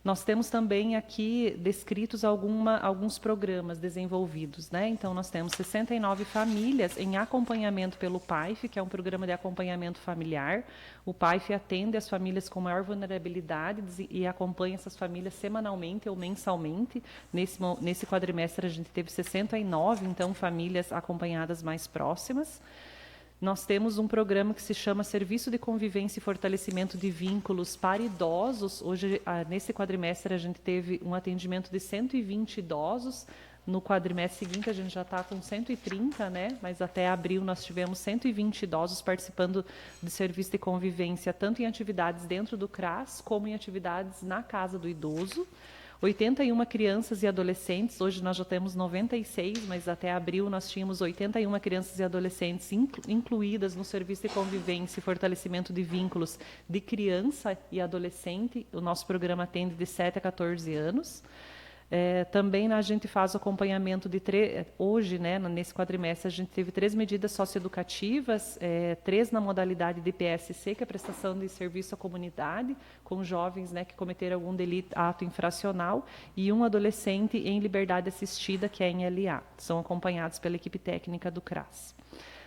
Nós temos também aqui descritos alguns programas desenvolvidos, né? Então, nós temos 69 famílias em acompanhamento pelo PAIF, que é um programa de acompanhamento familiar. O PAIF atende as famílias com maior vulnerabilidade e acompanha essas famílias semanalmente ou mensalmente. Nesse quadrimestre, a gente teve 69, então, famílias acompanhadas mais próximas. Nós temos um programa que se chama Serviço de Convivência e Fortalecimento de Vínculos para Idosos. Hoje, nesse quadrimestre, a gente teve um atendimento de 120 idosos. No quadrimestre seguinte, a gente já está com 130, né? Mas até abril nós tivemos 120 idosos participando de serviço de convivência, tanto em atividades dentro do CRAS, como em atividades na casa do idoso. 81 crianças e adolescentes, hoje nós já temos 96, mas até abril nós tínhamos 81 crianças e adolescentes incluídas no serviço de convivência e fortalecimento de vínculos de criança e adolescente. O nosso programa atende de 7 a 14 anos. Também a gente faz o acompanhamento de hoje, né, nesse quadrimestre, a gente teve 3 medidas socioeducativas, 3 na modalidade de PSC, que é a prestação de serviço à comunidade, com jovens, né, que cometeram algum ato infracional, e um adolescente em liberdade assistida, que é em LA. São acompanhados pela equipe técnica do CRAS.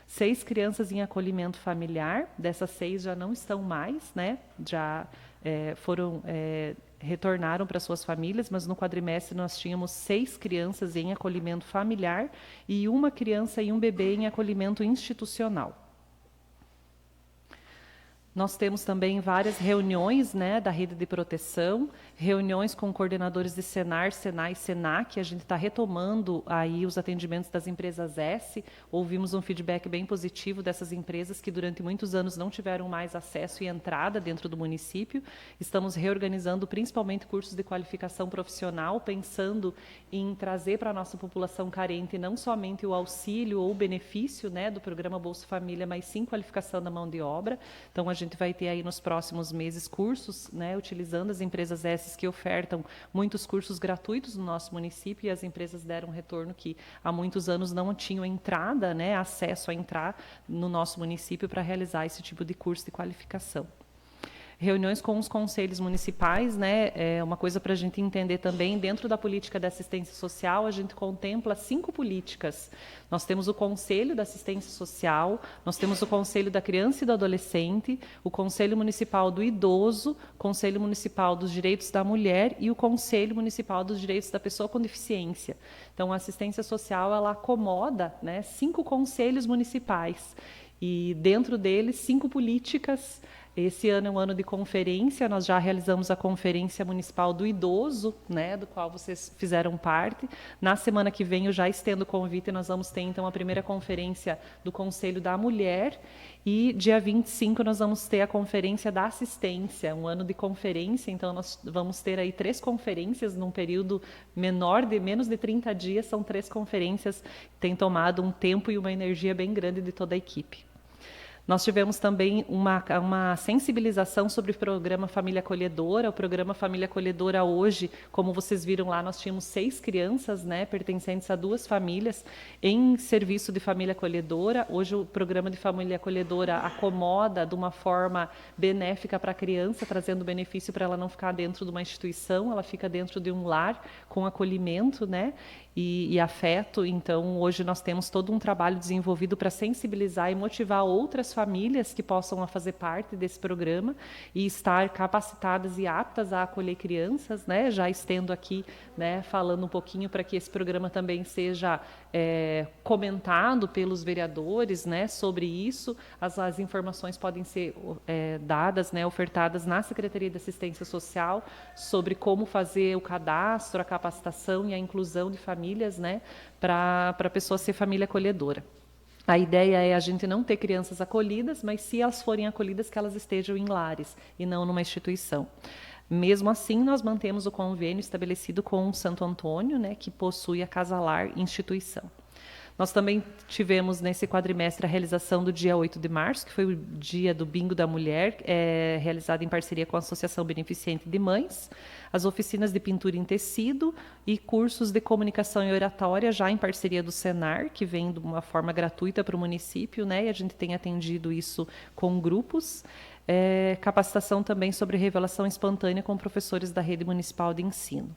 6 crianças em acolhimento familiar, dessas 6 já não estão mais, né, já retornaram para suas famílias, mas no quadrimestre nós tínhamos 6 crianças em acolhimento familiar e 1 criança e um bebê em acolhimento institucional. Nós temos também várias reuniões, né, da rede de proteção, reuniões com coordenadores de Senar, Senai e Senac. A gente está retomando aí os atendimentos das empresas S. Ouvimos um feedback bem positivo dessas empresas que durante muitos anos não tiveram mais acesso e entrada dentro do município. Estamos reorganizando principalmente cursos de qualificação profissional, pensando em trazer para a nossa população carente não somente o auxílio ou o benefício, né, do programa Bolsa Família, mas sim qualificação da mão de obra. Então, a gente vai ter aí nos próximos meses cursos, né, utilizando as empresas essas que ofertam muitos cursos gratuitos no nosso município, e as empresas deram um retorno que há muitos anos não tinham entrada, né, acesso a entrar no nosso município para realizar esse tipo de curso de qualificação. reuniões com os conselhos municipais, né? É uma coisa para a gente entender também, dentro da política de assistência social, a gente contempla 5 políticas. Nós temos o Conselho da Assistência Social, nós temos o Conselho da Criança e do Adolescente, o Conselho Municipal do Idoso, o Conselho Municipal dos Direitos da Mulher e o Conselho Municipal dos Direitos da Pessoa com Deficiência. Então, a assistência social, ela acomoda, né, 5 conselhos municipais e, dentro deles, 5 políticas. Esse ano é um ano de conferência, nós já realizamos a Conferência Municipal do Idoso, né, do qual vocês fizeram parte. Na semana que vem eu já estendo o convite e nós vamos ter, então, a primeira conferência do Conselho da Mulher e dia 25 nós vamos ter a Conferência da Assistência, um ano de conferência, então nós vamos ter aí 3 conferências num período menor, de menos de 30 dias, são 3 conferências que têm tomado um tempo e uma energia bem grande de toda a equipe. Nós tivemos também uma sensibilização sobre o programa Família Acolhedora. O programa Família Acolhedora hoje, como vocês viram lá, nós tínhamos 6 crianças, né, pertencentes a 2 famílias em serviço de família acolhedora. Hoje o programa de família acolhedora acomoda de uma forma benéfica para a criança, trazendo benefício para ela não ficar dentro de uma instituição, ela fica dentro de um lar com acolhimento, né, e afeto. Então, hoje nós temos todo um trabalho desenvolvido para sensibilizar e motivar outras famílias que possam fazer parte desse programa e estar capacitadas e aptas a acolher crianças, né? Já estendo aqui, né, falando um pouquinho para que esse programa também seja comentado pelos vereadores, né, sobre isso. As informações podem ser dadas, né, ofertadas na Secretaria de Assistência Social sobre como fazer o cadastro, a capacitação e a inclusão de famílias, né, para a pessoa ser família acolhedora. A ideia é a gente não ter crianças acolhidas, mas se elas forem acolhidas, que elas estejam em lares e não numa instituição. Mesmo assim, nós mantemos o convênio estabelecido com o Santo Antônio, né, que possui a Casa Lar instituição. Nós também tivemos nesse quadrimestre a realização do dia 8 de março, que foi o dia do Bingo da Mulher, realizado em parceria com a Associação Beneficente de Mães, as oficinas de pintura em tecido e cursos de comunicação e oratória, já em parceria do Senar, que vem de uma forma gratuita para o município, né, e a gente tem atendido isso com grupos. Capacitação também sobre revelação espontânea com professores da rede municipal de ensino.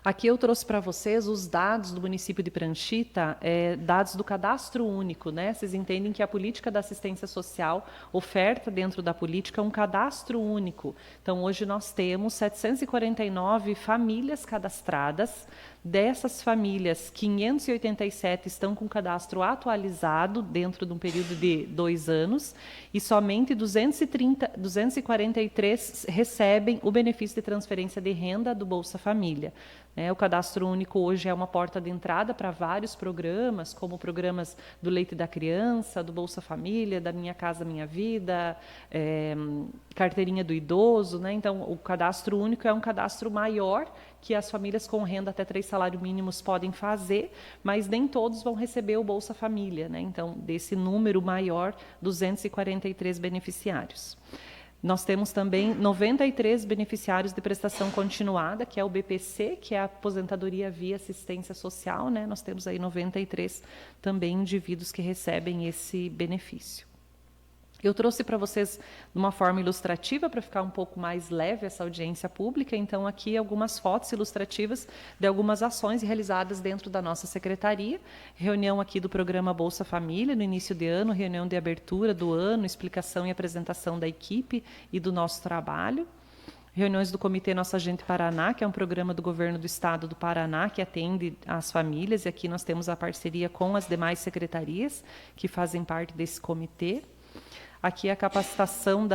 Aqui eu trouxe para vocês os dados do município de Pranchita, dados do cadastro único, né? Vocês entendem que a política da assistência social oferta dentro da política um cadastro único. Então, hoje nós temos 749 famílias cadastradas. Dessas famílias, 587 estão com cadastro atualizado dentro de um período de 2 anos e somente 243 recebem o benefício de transferência de renda do Bolsa Família. O cadastro único hoje é uma porta de entrada para vários programas, como programas do Leite da Criança, do Bolsa Família, da Minha Casa Minha Vida, carteirinha do idoso, né? Então, o cadastro único é um cadastro maior que as famílias com renda até 3 salários mínimos podem fazer, mas nem todos vão receber o Bolsa Família, né? Então, desse número maior, 243 beneficiários. Nós temos também 93 beneficiários de prestação continuada, que é o BPC, que é a aposentadoria via assistência social, né? Nós temos aí 93 também indivíduos que recebem esse benefício. Eu trouxe para vocês de uma forma ilustrativa, para ficar um pouco mais leve essa audiência pública. Então, aqui algumas fotos ilustrativas de algumas ações realizadas dentro da nossa secretaria. Reunião aqui do programa Bolsa Família, no início de ano, reunião de abertura do ano, explicação e apresentação da equipe e do nosso trabalho. Reuniões do Comitê Nossa Gente Paraná, que é um programa do Governo do Estado do Paraná, que atende as famílias. E aqui nós temos a parceria com as demais secretarias que fazem parte desse comitê. Aqui a capacitação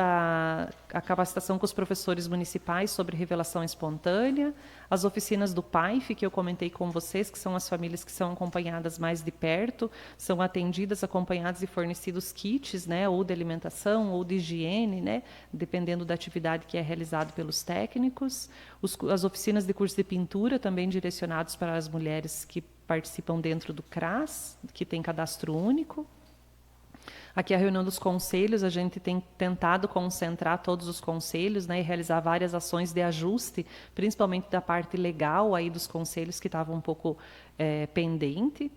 com os professores municipais sobre revelação espontânea, as oficinas do PAIF, que eu comentei com vocês, que são as famílias que são acompanhadas mais de perto, são atendidas, acompanhadas e fornecidos kits, né, ou de alimentação ou de higiene, né, dependendo da atividade que é realizada pelos técnicos. As oficinas de curso de pintura, também direcionados para as mulheres que participam dentro do CRAS, que tem cadastro único. Aqui a reunião dos conselhos, a gente tem tentado concentrar todos os conselhos, né, e realizar várias ações de ajuste, principalmente da parte legal aí dos conselhos que estavam um pouco pendente.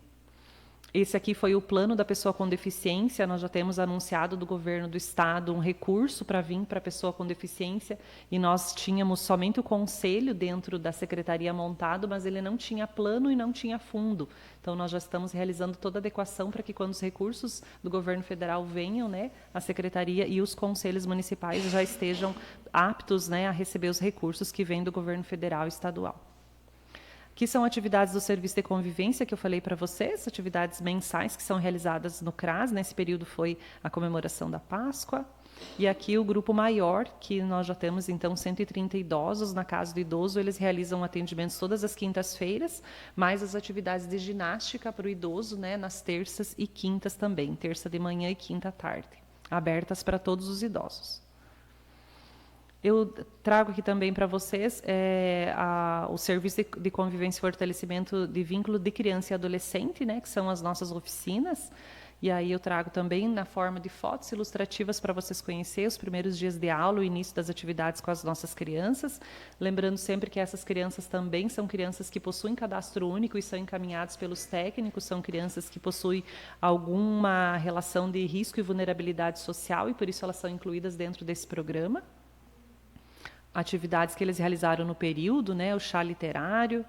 Esse aqui foi o plano da pessoa com deficiência. Nós já temos anunciado do governo do estado um recurso para vir para a pessoa com deficiência, e nós tínhamos somente o conselho dentro da secretaria montado, mas ele não tinha plano e não tinha fundo. Então nós já estamos realizando toda a adequação para que, quando os recursos do governo federal venham, né, a secretaria e os conselhos municipais já estejam aptos, né, a receber os recursos que vêm do governo federal e estadual. Aqui são atividades do Serviço de Convivência que eu falei para vocês, atividades mensais que são realizadas no CRAS. Nesse período foi a comemoração da Páscoa. E aqui o grupo maior, que nós já temos, então, 130 idosos na Casa do Idoso. Eles realizam atendimentos todas as quintas-feiras, mais as atividades de ginástica para o idoso, né, nas terças e quintas também, terça de manhã e quinta à tarde, abertas para todos os idosos. Eu trago aqui também para vocês o Serviço de Convivência e Fortalecimento de Vínculo de Criança e Adolescente, né, que são as nossas oficinas. E aí eu trago também na forma de fotos ilustrativas para vocês conhecerem os primeiros dias de aula, o início das atividades com as nossas crianças. Lembrando sempre que essas crianças também são crianças que possuem cadastro único e são encaminhados pelos técnicos, são crianças que possuem alguma relação de risco e vulnerabilidade social, e por isso elas são incluídas dentro desse programa. Atividades que eles realizaram no período, né, o chá literário,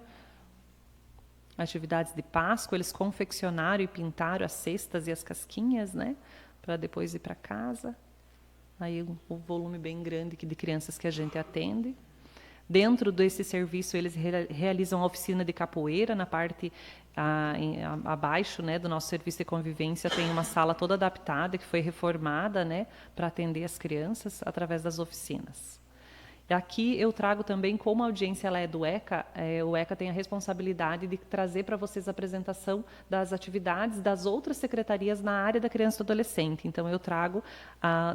atividades de Páscoa, eles confeccionaram e pintaram as cestas e as casquinhas, né, para depois ir para casa. Aí um volume bem grande de crianças que a gente atende. Dentro desse serviço, eles realizam a oficina de capoeira na parte abaixo, né, do nosso serviço de convivência. Tem uma sala toda adaptada que foi reformada, né, para atender as crianças através das oficinas. Aqui eu trago também, como a audiência ela é do ECA, o ECA tem a responsabilidade de trazer para vocês a apresentação das atividades das outras secretarias na área da criança e do adolescente. Então eu trago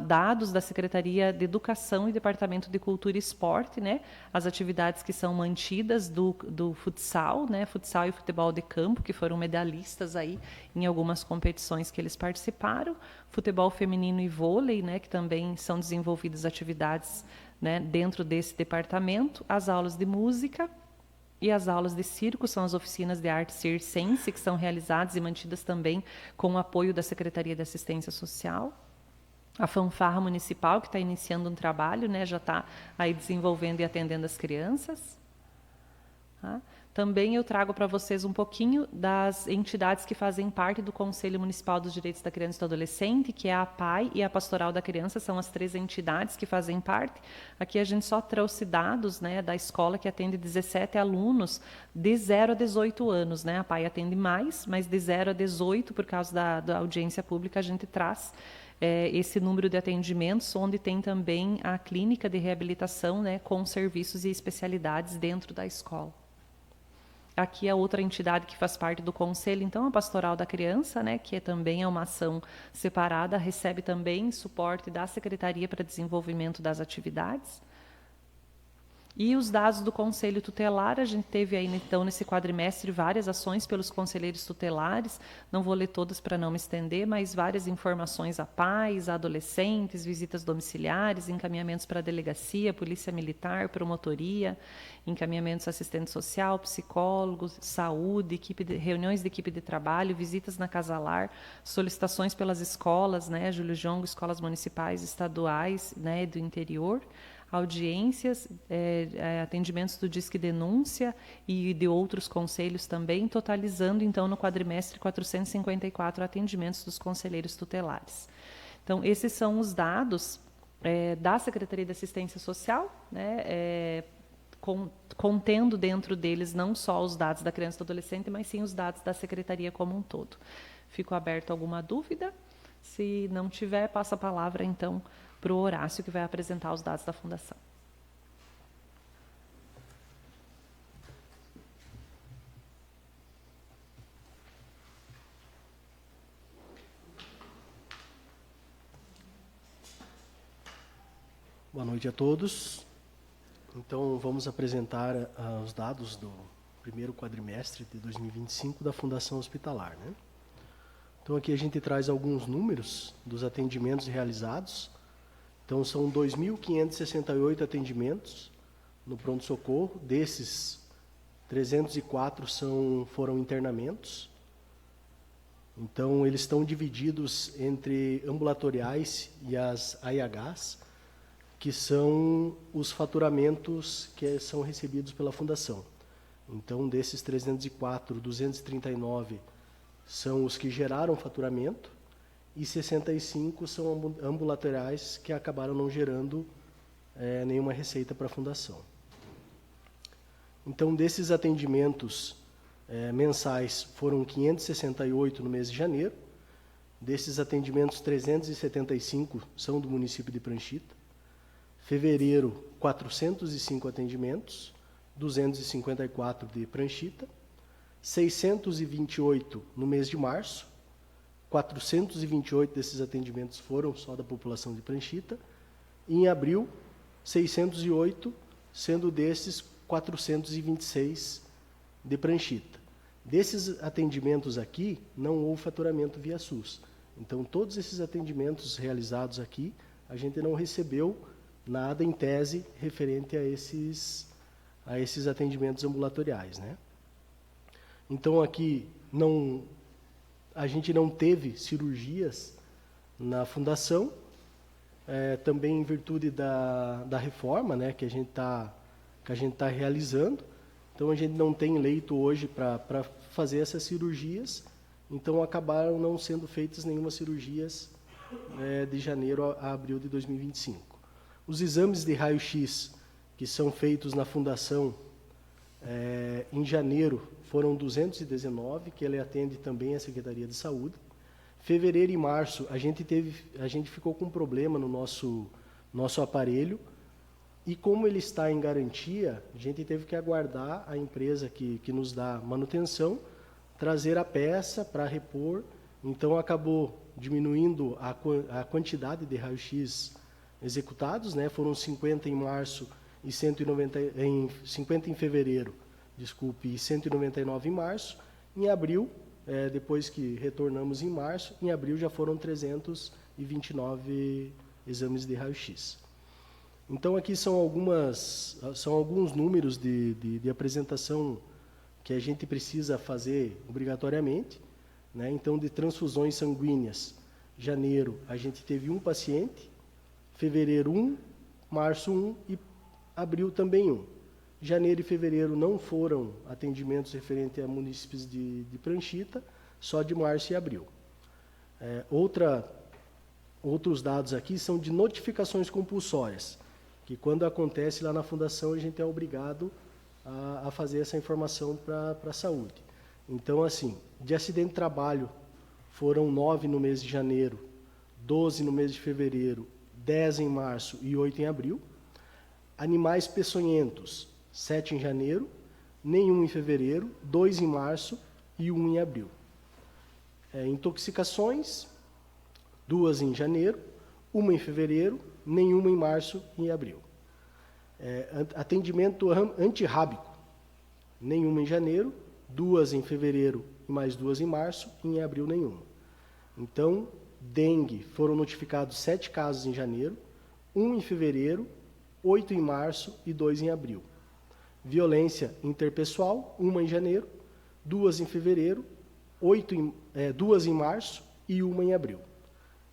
dados da Secretaria de Educação e Departamento de Cultura e Esporte, né, as atividades que são mantidas do futsal, né, futsal e futebol de campo, que foram medalhistas aí em algumas competições que eles participaram, futebol feminino e vôlei, né, que também são desenvolvidas atividades, né, dentro desse departamento, as aulas de música e as aulas de circo, são as oficinas de arte circense, que são realizadas e mantidas também com o apoio da Secretaria de Assistência Social. A fanfarra municipal, que está iniciando um trabalho, né, já está aí desenvolvendo e atendendo as crianças. Tá? Também eu trago para vocês um pouquinho das entidades que fazem parte do Conselho Municipal dos Direitos da Criança e do Adolescente, que é a APAI e a Pastoral da Criança, são as 3 entidades que fazem parte. Aqui a gente só trouxe dados, né, da escola, que atende 17 alunos de 0 a 18 anos. Né? A APAI atende mais, mas de 0 a 18, por causa da audiência pública, a gente traz esse número de atendimentos, onde tem também a clínica de reabilitação, né, com serviços e especialidades dentro da escola. Aqui é outra entidade que faz parte do Conselho, então, a Pastoral da Criança, né, que também é uma ação separada, recebe também suporte da Secretaria para Desenvolvimento das Atividades. E os dados do Conselho Tutelar, a gente teve aí, então, nesse quadrimestre, várias ações pelos conselheiros tutelares. Não vou ler todas para não me estender, mas várias informações a pais, a adolescentes, visitas domiciliares, encaminhamentos para a delegacia, polícia militar, promotoria, encaminhamentos assistente social, psicólogos, saúde, reuniões de equipe de trabalho, visitas na Casa Lar, solicitações pelas escolas, né, Júlio Jongo, escolas municipais, estaduais, né, do interior, audiências, atendimentos do Disque Denúncia e de outros conselhos também, totalizando, então, no quadrimestre, 454 atendimentos dos conselheiros tutelares. Então, esses são os dados da Secretaria de Assistência Social, né, contendo dentro deles não só os dados da criança e do adolescente, mas sim os dados da Secretaria como um todo. Fico aberto a alguma dúvida? Se não tiver, passo a palavra, então, para o Horácio, que vai apresentar os dados da Fundação. Boa noite a todos. Então, vamos apresentar os dados do primeiro quadrimestre de 2025 da Fundação Hospitalar, né? Então, aqui a gente traz alguns números dos atendimentos realizados. Então, são 2.568 atendimentos no pronto-socorro. Desses, 304 foram internamentos. Então, eles estão divididos entre ambulatoriais e as AIHs, que são os faturamentos que são recebidos pela Fundação. Então, desses 304, 239 são os que geraram faturamento e 65 são ambulatoriais que acabaram não gerando nenhuma receita para a Fundação. Então, desses atendimentos mensais foram 568 no mês de janeiro. Desses atendimentos, 375 são do município de Pranchita. Fevereiro, 405 atendimentos, 254 de Pranchita. 628 no mês de março. 428 desses atendimentos foram só da população de Pranchita. E em abril, 608, sendo desses 426 de Pranchita. Desses atendimentos aqui, não houve faturamento via SUS. Então, todos esses atendimentos realizados aqui, a gente não recebeu nada em tese referente a esses atendimentos ambulatoriais, né? Então, aqui, a gente não teve cirurgias na Fundação, também em virtude da reforma, né, que a gente está realizando. Então, a gente não tem leito hoje para fazer essas cirurgias, então acabaram não sendo feitas nenhuma cirurgias de janeiro a abril de 2025. Os exames de raio-x que são feitos na Fundação em janeiro foram 219, que ele atende também a Secretaria de Saúde. Fevereiro e março, a gente ficou com um problema no nosso aparelho, e como ele está em garantia, a gente teve que aguardar a empresa que nos dá manutenção trazer a peça para repor. Então, acabou diminuindo a quantidade de raio-x executados, né? Foram 50 em março e 50 em fevereiro, desculpe, e 199 em março. Em abril, depois que retornamos em março, em abril já foram 329 exames de raio-x. Então, aqui são alguns números de apresentação que a gente precisa fazer obrigatoriamente, né? Então, de transfusões sanguíneas, janeiro a gente teve 1 paciente, fevereiro 1, março 1 e abril também 1. Janeiro e fevereiro não foram atendimentos referentes a munícipes de Pranchita, só de março e abril. Outros dados aqui são de notificações compulsórias, que quando acontece lá na Fundação, a gente é obrigado a fazer essa informação para a saúde. Então, assim, de acidente de trabalho, foram 9 no mês de janeiro, 12 no mês de fevereiro, 10 em março e 8 em abril. Animais peçonhentos, 7 em janeiro, nenhum em fevereiro, 2 em março e 1 em abril. Intoxicações, 2 em janeiro, 1 em fevereiro, nenhuma em março e abril. Atendimento antirrábico, nenhuma em janeiro, 2 em fevereiro e mais 2 em março, e em abril nenhuma. Então, dengue, foram notificados 7 casos em janeiro, 1 em fevereiro, 8 em março e 2 em abril. Violência interpessoal, 1 em janeiro, 2 em fevereiro, 2 em março e 1 em abril.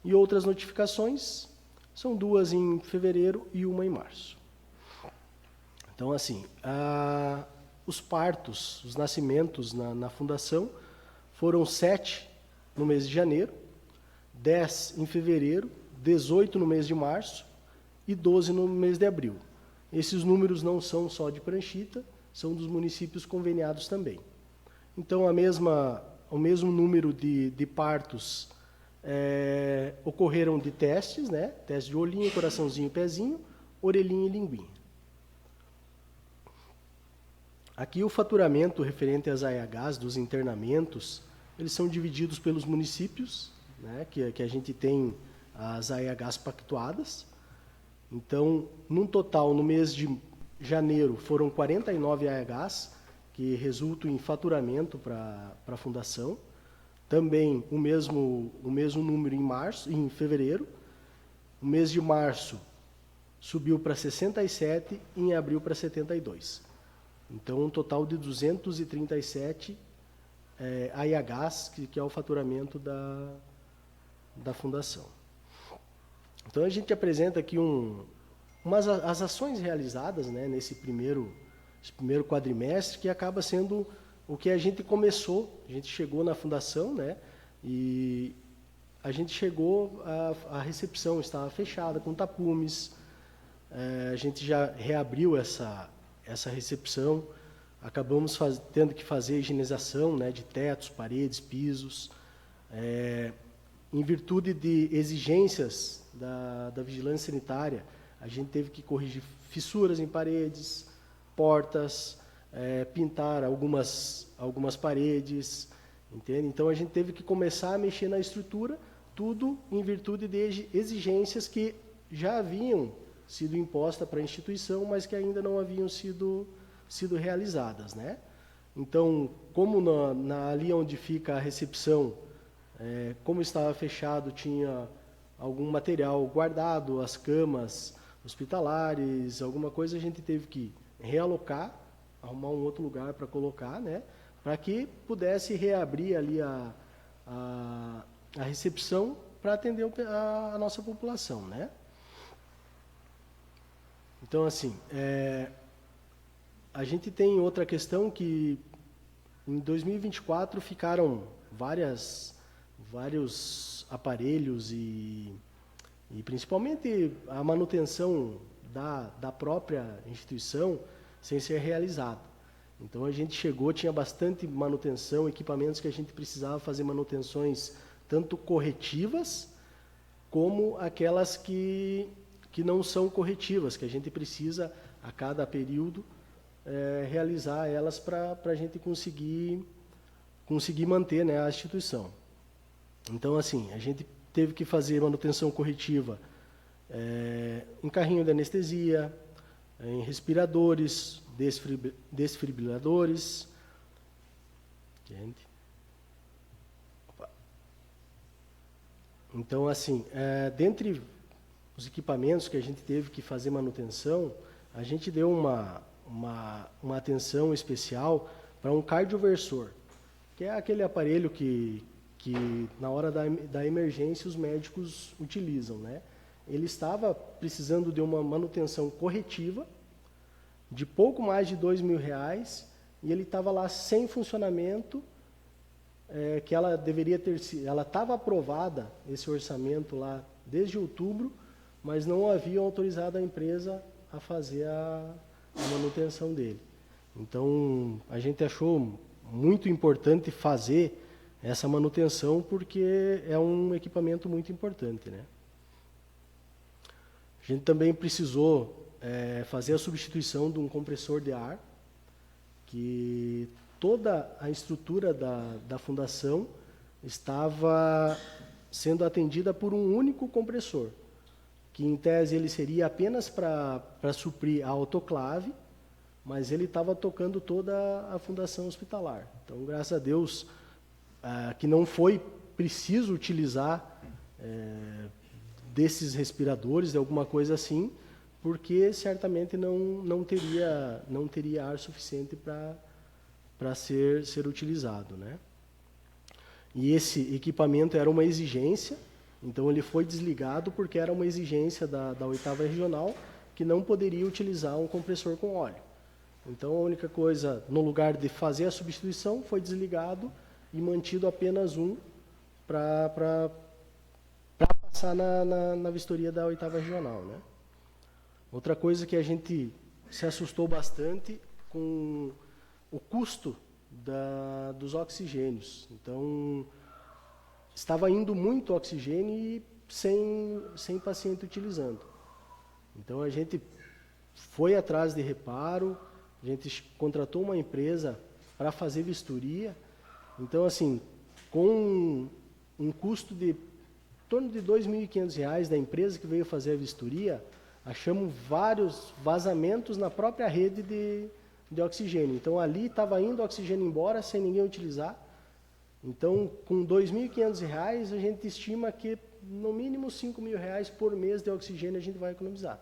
E outras notificações são 2 em fevereiro e 1 em março. Então, assim, os partos, os nascimentos na Fundação foram 7 no mês de janeiro, 10 em fevereiro, 18 no mês de março e 12 no mês de abril. Esses números não são só de Pranchita, são dos municípios conveniados também. Então, o mesmo número de partos ocorreram de testes, né? Teste de olhinho, coraçãozinho, pezinho, orelhinha e linguinha. Aqui o faturamento referente às AEHs, dos internamentos, eles são divididos pelos municípios, né? Que a gente tem as AEHs pactuadas. Então, num total, no mês de janeiro, foram 49 AEHs que resultam em faturamento para a Fundação. Também o mesmo número em fevereiro. O mês de março subiu para 67 e em abril para 72. Então, um total de 237 a IAGAS, que é o faturamento da fundação. Então, a gente apresenta aqui as ações realizadas, né, nesse primeiro quadrimestre, que acaba sendo o que a gente começou. A gente chegou na fundação, né, e a gente chegou, a recepção estava fechada, com tapumes. A gente já reabriu essa recepção, acabamos tendo que fazer higienização, né, de tetos, paredes, pisos, em virtude de exigências da vigilância sanitária. A gente teve que corrigir fissuras em paredes, portas, pintar algumas paredes, entende? Então, a gente teve que começar a mexer na estrutura, tudo em virtude de exigências que já haviam sido impostas para a instituição, mas que ainda não haviam sido realizadas, né? Então, como ali onde fica a recepção, como estava fechado, tinha algum material guardado, as camas hospitalares, alguma coisa, a gente teve que realocar, arrumar um outro lugar para colocar, né, para que pudesse reabrir ali a recepção para atender a nossa população, né? Então, assim, a gente tem outra questão que em 2024 ficaram vários aparelhos e principalmente a manutenção da própria instituição sem ser realizada. Então, a gente chegou, tinha bastante manutenção, equipamentos que a gente precisava fazer manutenções tanto corretivas como aquelas que não são corretivas, que a gente precisa, a cada período, realizar elas para a gente conseguir manter, né, a instituição. Então, assim, a gente teve que fazer manutenção corretiva em carrinho de anestesia, em respiradores, desfibriladores. Então, assim, dentre os equipamentos que a gente teve que fazer manutenção, a gente deu uma atenção especial para um cardioversor, que é aquele aparelho que na hora da emergência os médicos utilizam, né? Ele estava precisando de uma manutenção corretiva de pouco mais de R$2.000 e ele estava lá sem funcionamento, que ela deveria ela estava aprovada, esse orçamento lá desde outubro, mas não haviam autorizado a empresa a fazer a manutenção dele. Então, a gente achou muito importante fazer essa manutenção, porque é um equipamento muito importante, né? A gente também precisou fazer a substituição de um compressor de ar, que toda a estrutura da fundação estava sendo atendida por um único compressor, que em tese ele seria apenas para suprir a autoclave, mas ele estava tocando toda a fundação hospitalar. Então, graças a Deus, que não foi preciso utilizar desses respiradores, de alguma coisa assim, porque certamente não teria ar suficiente para ser utilizado, né? E esse equipamento era uma exigência, então ele foi desligado porque era uma exigência da 8ª Regional, que não poderia utilizar um compressor com óleo. Então, a única coisa, no lugar de fazer a substituição, foi desligado e mantido apenas um para passar na vistoria da 8ª Regional, né? Outra coisa que a gente se assustou bastante com o custo dos oxigênios. Então, estava indo muito oxigênio e sem paciente utilizando. Então, a gente foi atrás de reparo, a gente contratou uma empresa para fazer vistoria. Então, assim, com um custo de em torno de R$2.500 da empresa que veio fazer a vistoria, achamos vários vazamentos na própria rede de oxigênio. Então, ali estava indo oxigênio embora sem ninguém utilizar. Então, com R$2.500, a gente estima que, no mínimo, R$5.000 por mês de oxigênio a gente vai economizar.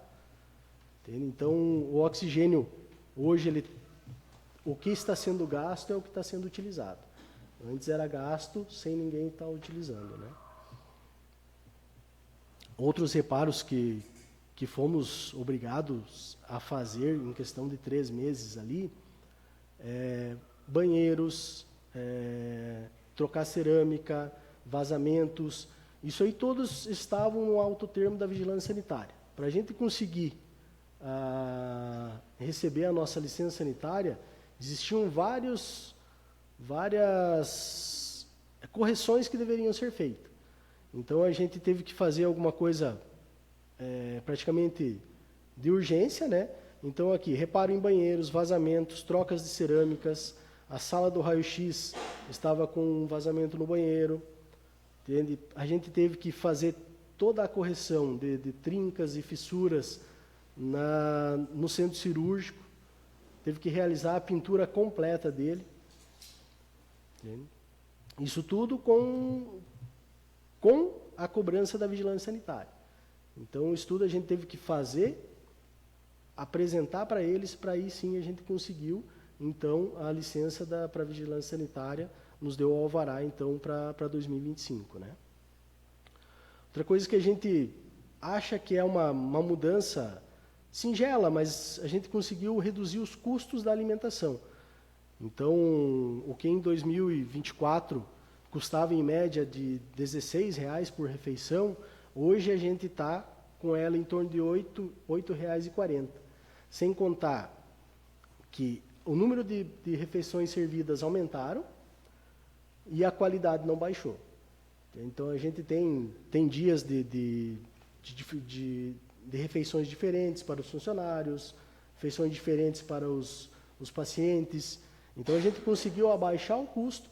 Entende? Então, o oxigênio, hoje, o que está sendo gasto é o que está sendo utilizado. Antes era gasto sem ninguém estar utilizando, né? Outros reparos que fomos obrigados a fazer em questão de 3 meses ali, banheiros, trocar cerâmica, vazamentos, isso aí todos estavam no alto termo da vigilância sanitária. Para a gente conseguir receber a nossa licença sanitária, existiam várias correções que deveriam ser feitas. Então, a gente teve que fazer alguma coisa praticamente de urgência, né? Então, aqui, reparo em banheiros, vazamentos, trocas de cerâmicas, a sala do raio-x estava com um vazamento no banheiro, entende? A gente teve que fazer toda a correção de trincas e fissuras no centro cirúrgico, teve que realizar a pintura completa dele, entende? Isso tudo com a cobrança da vigilância sanitária. Então, o estudo a gente teve que fazer, apresentar para eles, para aí sim a gente conseguiu, então, a licença para a vigilância sanitária, nos deu o alvará, então, para 2025, né? Outra coisa que a gente acha que é uma mudança singela, mas a gente conseguiu reduzir os custos da alimentação. Então, o que em 2024 custava em média de R$16 por refeição, hoje a gente está com ela em torno de R$ 8,40. Sem contar que o número de refeições servidas aumentaram e a qualidade não baixou. Então, a gente tem dias de refeições diferentes para os funcionários, refeições diferentes para os pacientes. Então, a gente conseguiu abaixar o custo,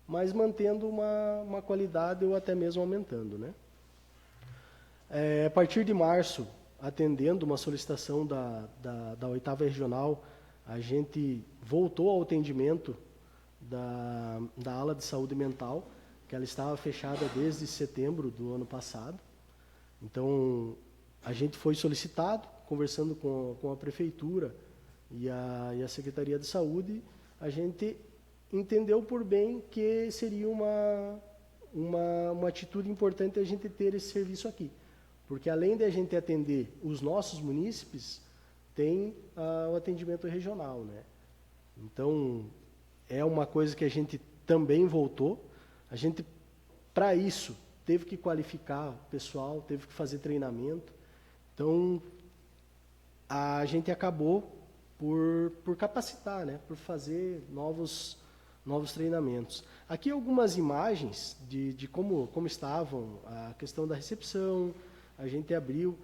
mas mantendo uma qualidade ou até mesmo aumentando, né? A partir de março, atendendo uma solicitação da 8ª Regional, a gente voltou ao atendimento da ala de saúde mental, que ela estava fechada desde setembro do ano passado. Então, a gente foi solicitado, conversando com a Prefeitura e a Secretaria de Saúde, a gente entendeu por bem que seria uma atitude importante a gente ter esse serviço aqui. Porque, além de a gente atender os nossos munícipes, tem o atendimento regional, né? Então, é uma coisa que a gente também voltou. A gente, para isso, teve que qualificar o pessoal, teve que fazer treinamento. Então, a gente acabou por capacitar, né? Por fazer novos treinamentos. Aqui algumas imagens de como estavam a questão da recepção. A gente abriu.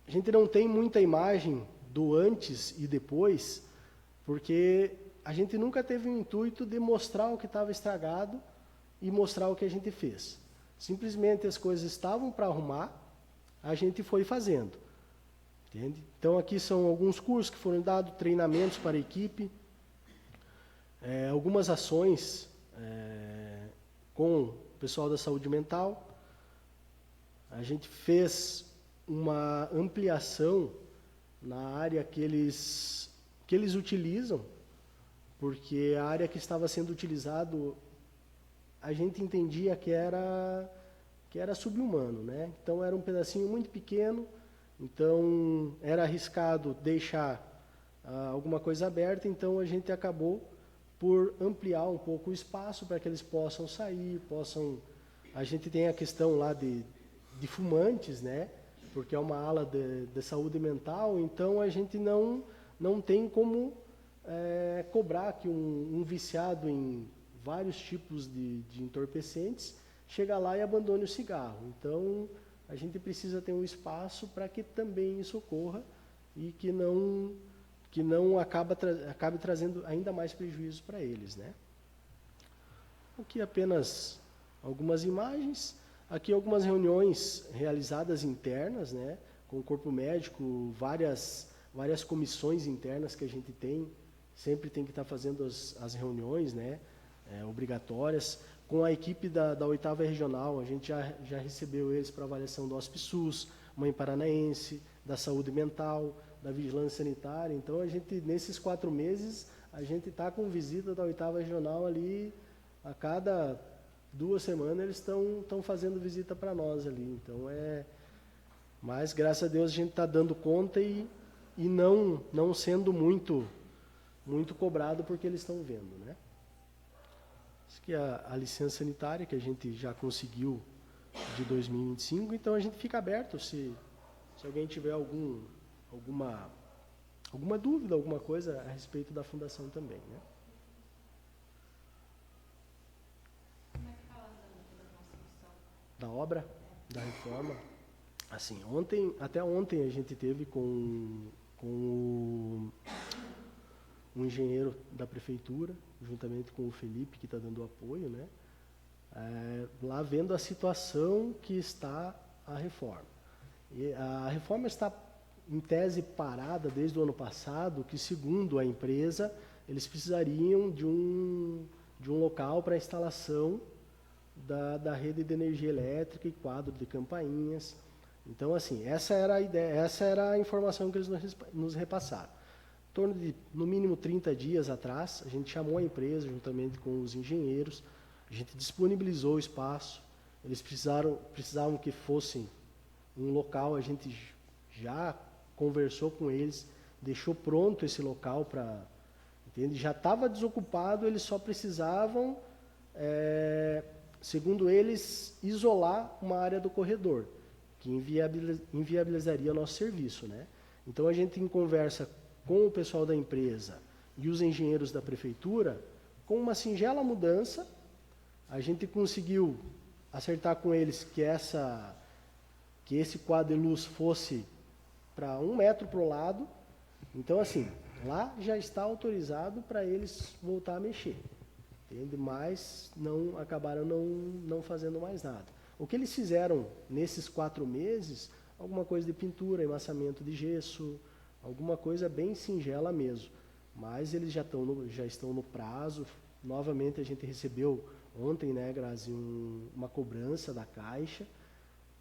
A gente não tem muita imagem do antes e depois, porque a gente nunca teve o intuito de mostrar o que estava estragado e mostrar o que a gente fez. Simplesmente as coisas estavam para arrumar, a gente foi fazendo. Entende? Então, aqui são alguns cursos que foram dados, treinamentos para a equipe, algumas ações com o pessoal da saúde mental. A gente fez uma ampliação na área que eles utilizam, porque a área que estava sendo utilizado, a gente entendia que era sub-humano, né? Então, era um pedacinho muito pequeno, então era arriscado deixar alguma coisa aberta, então a gente acabou por ampliar um pouco o espaço para que eles possam sair, A gente tem a questão lá de fumantes, né? Porque é uma ala de saúde mental, então a gente não tem como cobrar que um viciado em vários tipos de entorpecentes chega lá e abandone o cigarro. Então, a gente precisa ter um espaço para que também isso ocorra e que não acabe trazendo ainda mais prejuízo para eles, né? Aqui apenas algumas imagens. Aqui algumas reuniões realizadas internas, né, com o corpo médico, várias comissões internas que a gente tem, sempre tem que estar fazendo as reuniões, né, obrigatórias. Com a equipe da 8ª Regional, a gente já recebeu eles para avaliação do Hospice-SUS, Mãe Paranaense, da saúde mental, da vigilância sanitária. Então, a gente, nesses 4 meses, a gente está com visita da 8ª Regional ali, a cada 2 semanas eles estão fazendo visita para nós ali. Então, mas, graças a Deus, a gente está dando conta e não sendo muito cobrado porque eles estão vendo, né? Isso que é a licença sanitária que a gente já conseguiu de 2025, então a gente fica aberto se alguém tiver alguma dúvida, alguma coisa a respeito da fundação também, né? Como é que está a andamento da construção? Da obra, da reforma. Assim, até ontem a gente teve com o engenheiro da prefeitura, juntamente com o Felipe, que está dando apoio, né? Lá vendo a situação que está a reforma. E a reforma está, em tese, parada desde o ano passado, que, segundo a empresa, eles precisariam de um local para a instalação da rede de energia elétrica e quadro de campainhas. Então, assim, essa era a ideia, essa era a informação que eles nos repassaram. Em torno de, no mínimo, 30 dias atrás, a gente chamou a empresa, juntamente com os engenheiros, a gente disponibilizou o espaço, eles precisavam que fosse um local, a gente já conversou com eles, deixou pronto esse local para... Entende? Já estava desocupado, eles só precisavam, segundo eles, isolar uma área do corredor, que inviabilizaria o nosso serviço, né? Então, a gente, em conversa com o pessoal da empresa e os engenheiros da prefeitura, com uma singela mudança, a gente conseguiu acertar com eles que esse quadro de luz fosse para 1 metro para o lado. Então, assim, lá já está autorizado para eles voltar a mexer, entende? Mas acabaram não fazendo mais nada. O que eles fizeram nesses 4 meses, alguma coisa de pintura, emassamento de gesso, alguma coisa bem singela mesmo. Mas eles já estão no prazo. Novamente a gente recebeu ontem, né, Grazi, uma cobrança da Caixa,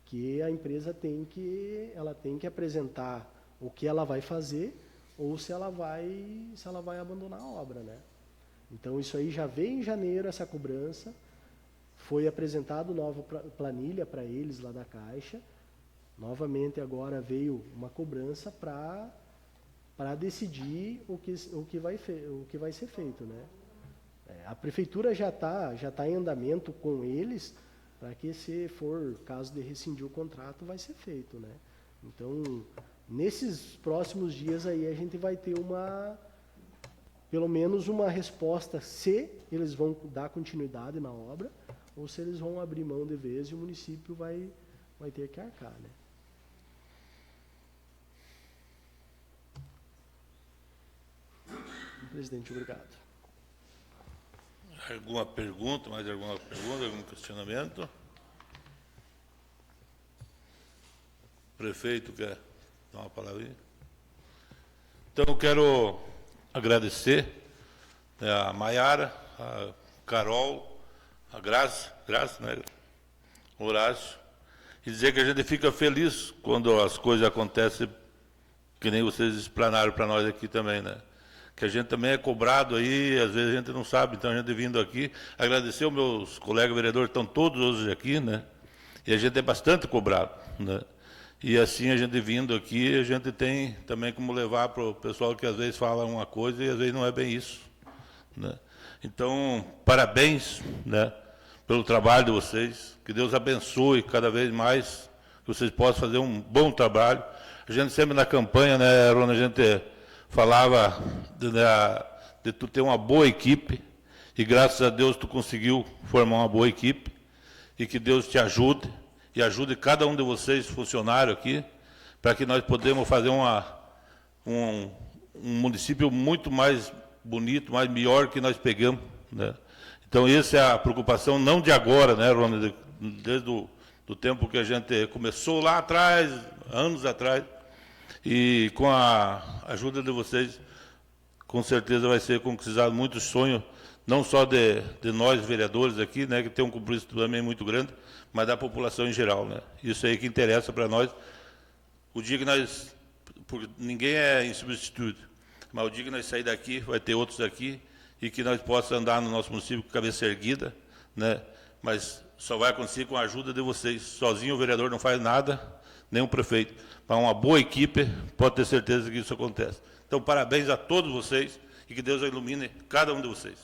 que a empresa tem que apresentar o que ela vai fazer ou se ela vai abandonar a obra, né? Então isso aí já veio em janeiro, essa cobrança. Foi apresentado nova planilha para eles lá da Caixa. Novamente agora veio uma cobrança para decidir o que vai ser feito, né? A prefeitura já tá em andamento com eles para que, se for caso de rescindir o contrato, vai ser feito, né? Então, nesses próximos dias aí a gente vai ter pelo menos uma resposta se eles vão dar continuidade na obra ou se eles vão abrir mão de vez e o município vai ter que arcar, né? Presidente, obrigado. Alguma pergunta, mais alguma pergunta, algum questionamento? O prefeito quer dar uma palavrinha? Então, eu quero agradecer a Maiara, a Carol, a Graça, né? Horácio, e dizer que a gente fica feliz quando as coisas acontecem, que nem vocês explanaram para nós aqui também, né? Que a gente também é cobrado aí, às vezes a gente não sabe, então a gente vindo aqui, agradecer aos meus colegas vereadores, que estão todos hoje aqui, né? E a gente é bastante cobrado, né? E assim, a gente vindo aqui, a gente tem também como levar para o pessoal que às vezes fala uma coisa e às vezes não é bem isso, né? Então, parabéns, né, pelo trabalho de vocês, que Deus abençoe cada vez mais, que vocês possam fazer um bom trabalho. A gente sempre na campanha, né, Rona, a gente falava de tu ter uma boa equipe, e graças a Deus tu conseguiu formar uma boa equipe, e que Deus te ajude, e ajude cada um de vocês, funcionário aqui, para que nós podemos fazer um município muito mais bonito, mais melhor que nós pegamos, né? Então, essa é a preocupação, não de agora, né, Rona, desde do tempo que a gente começou lá atrás, anos atrás, e com a ajuda de vocês, com certeza vai ser concretizado muitos sonhos, não só de nós, vereadores aqui, né, que tem um compromisso também muito grande, mas da população em geral, né? Isso aí que interessa para nós. O dia que nós... Porque ninguém é insubstituível, mas o dia que nós sair daqui, vai ter outros aqui, e que nós possamos andar no nosso município com a cabeça erguida, né? Mas só vai acontecer com a ajuda de vocês. Sozinho o vereador não faz nada, nem o prefeito. Mas uma boa equipe, pode ter certeza que isso acontece. Então, parabéns a todos vocês, e que Deus ilumine cada um de vocês.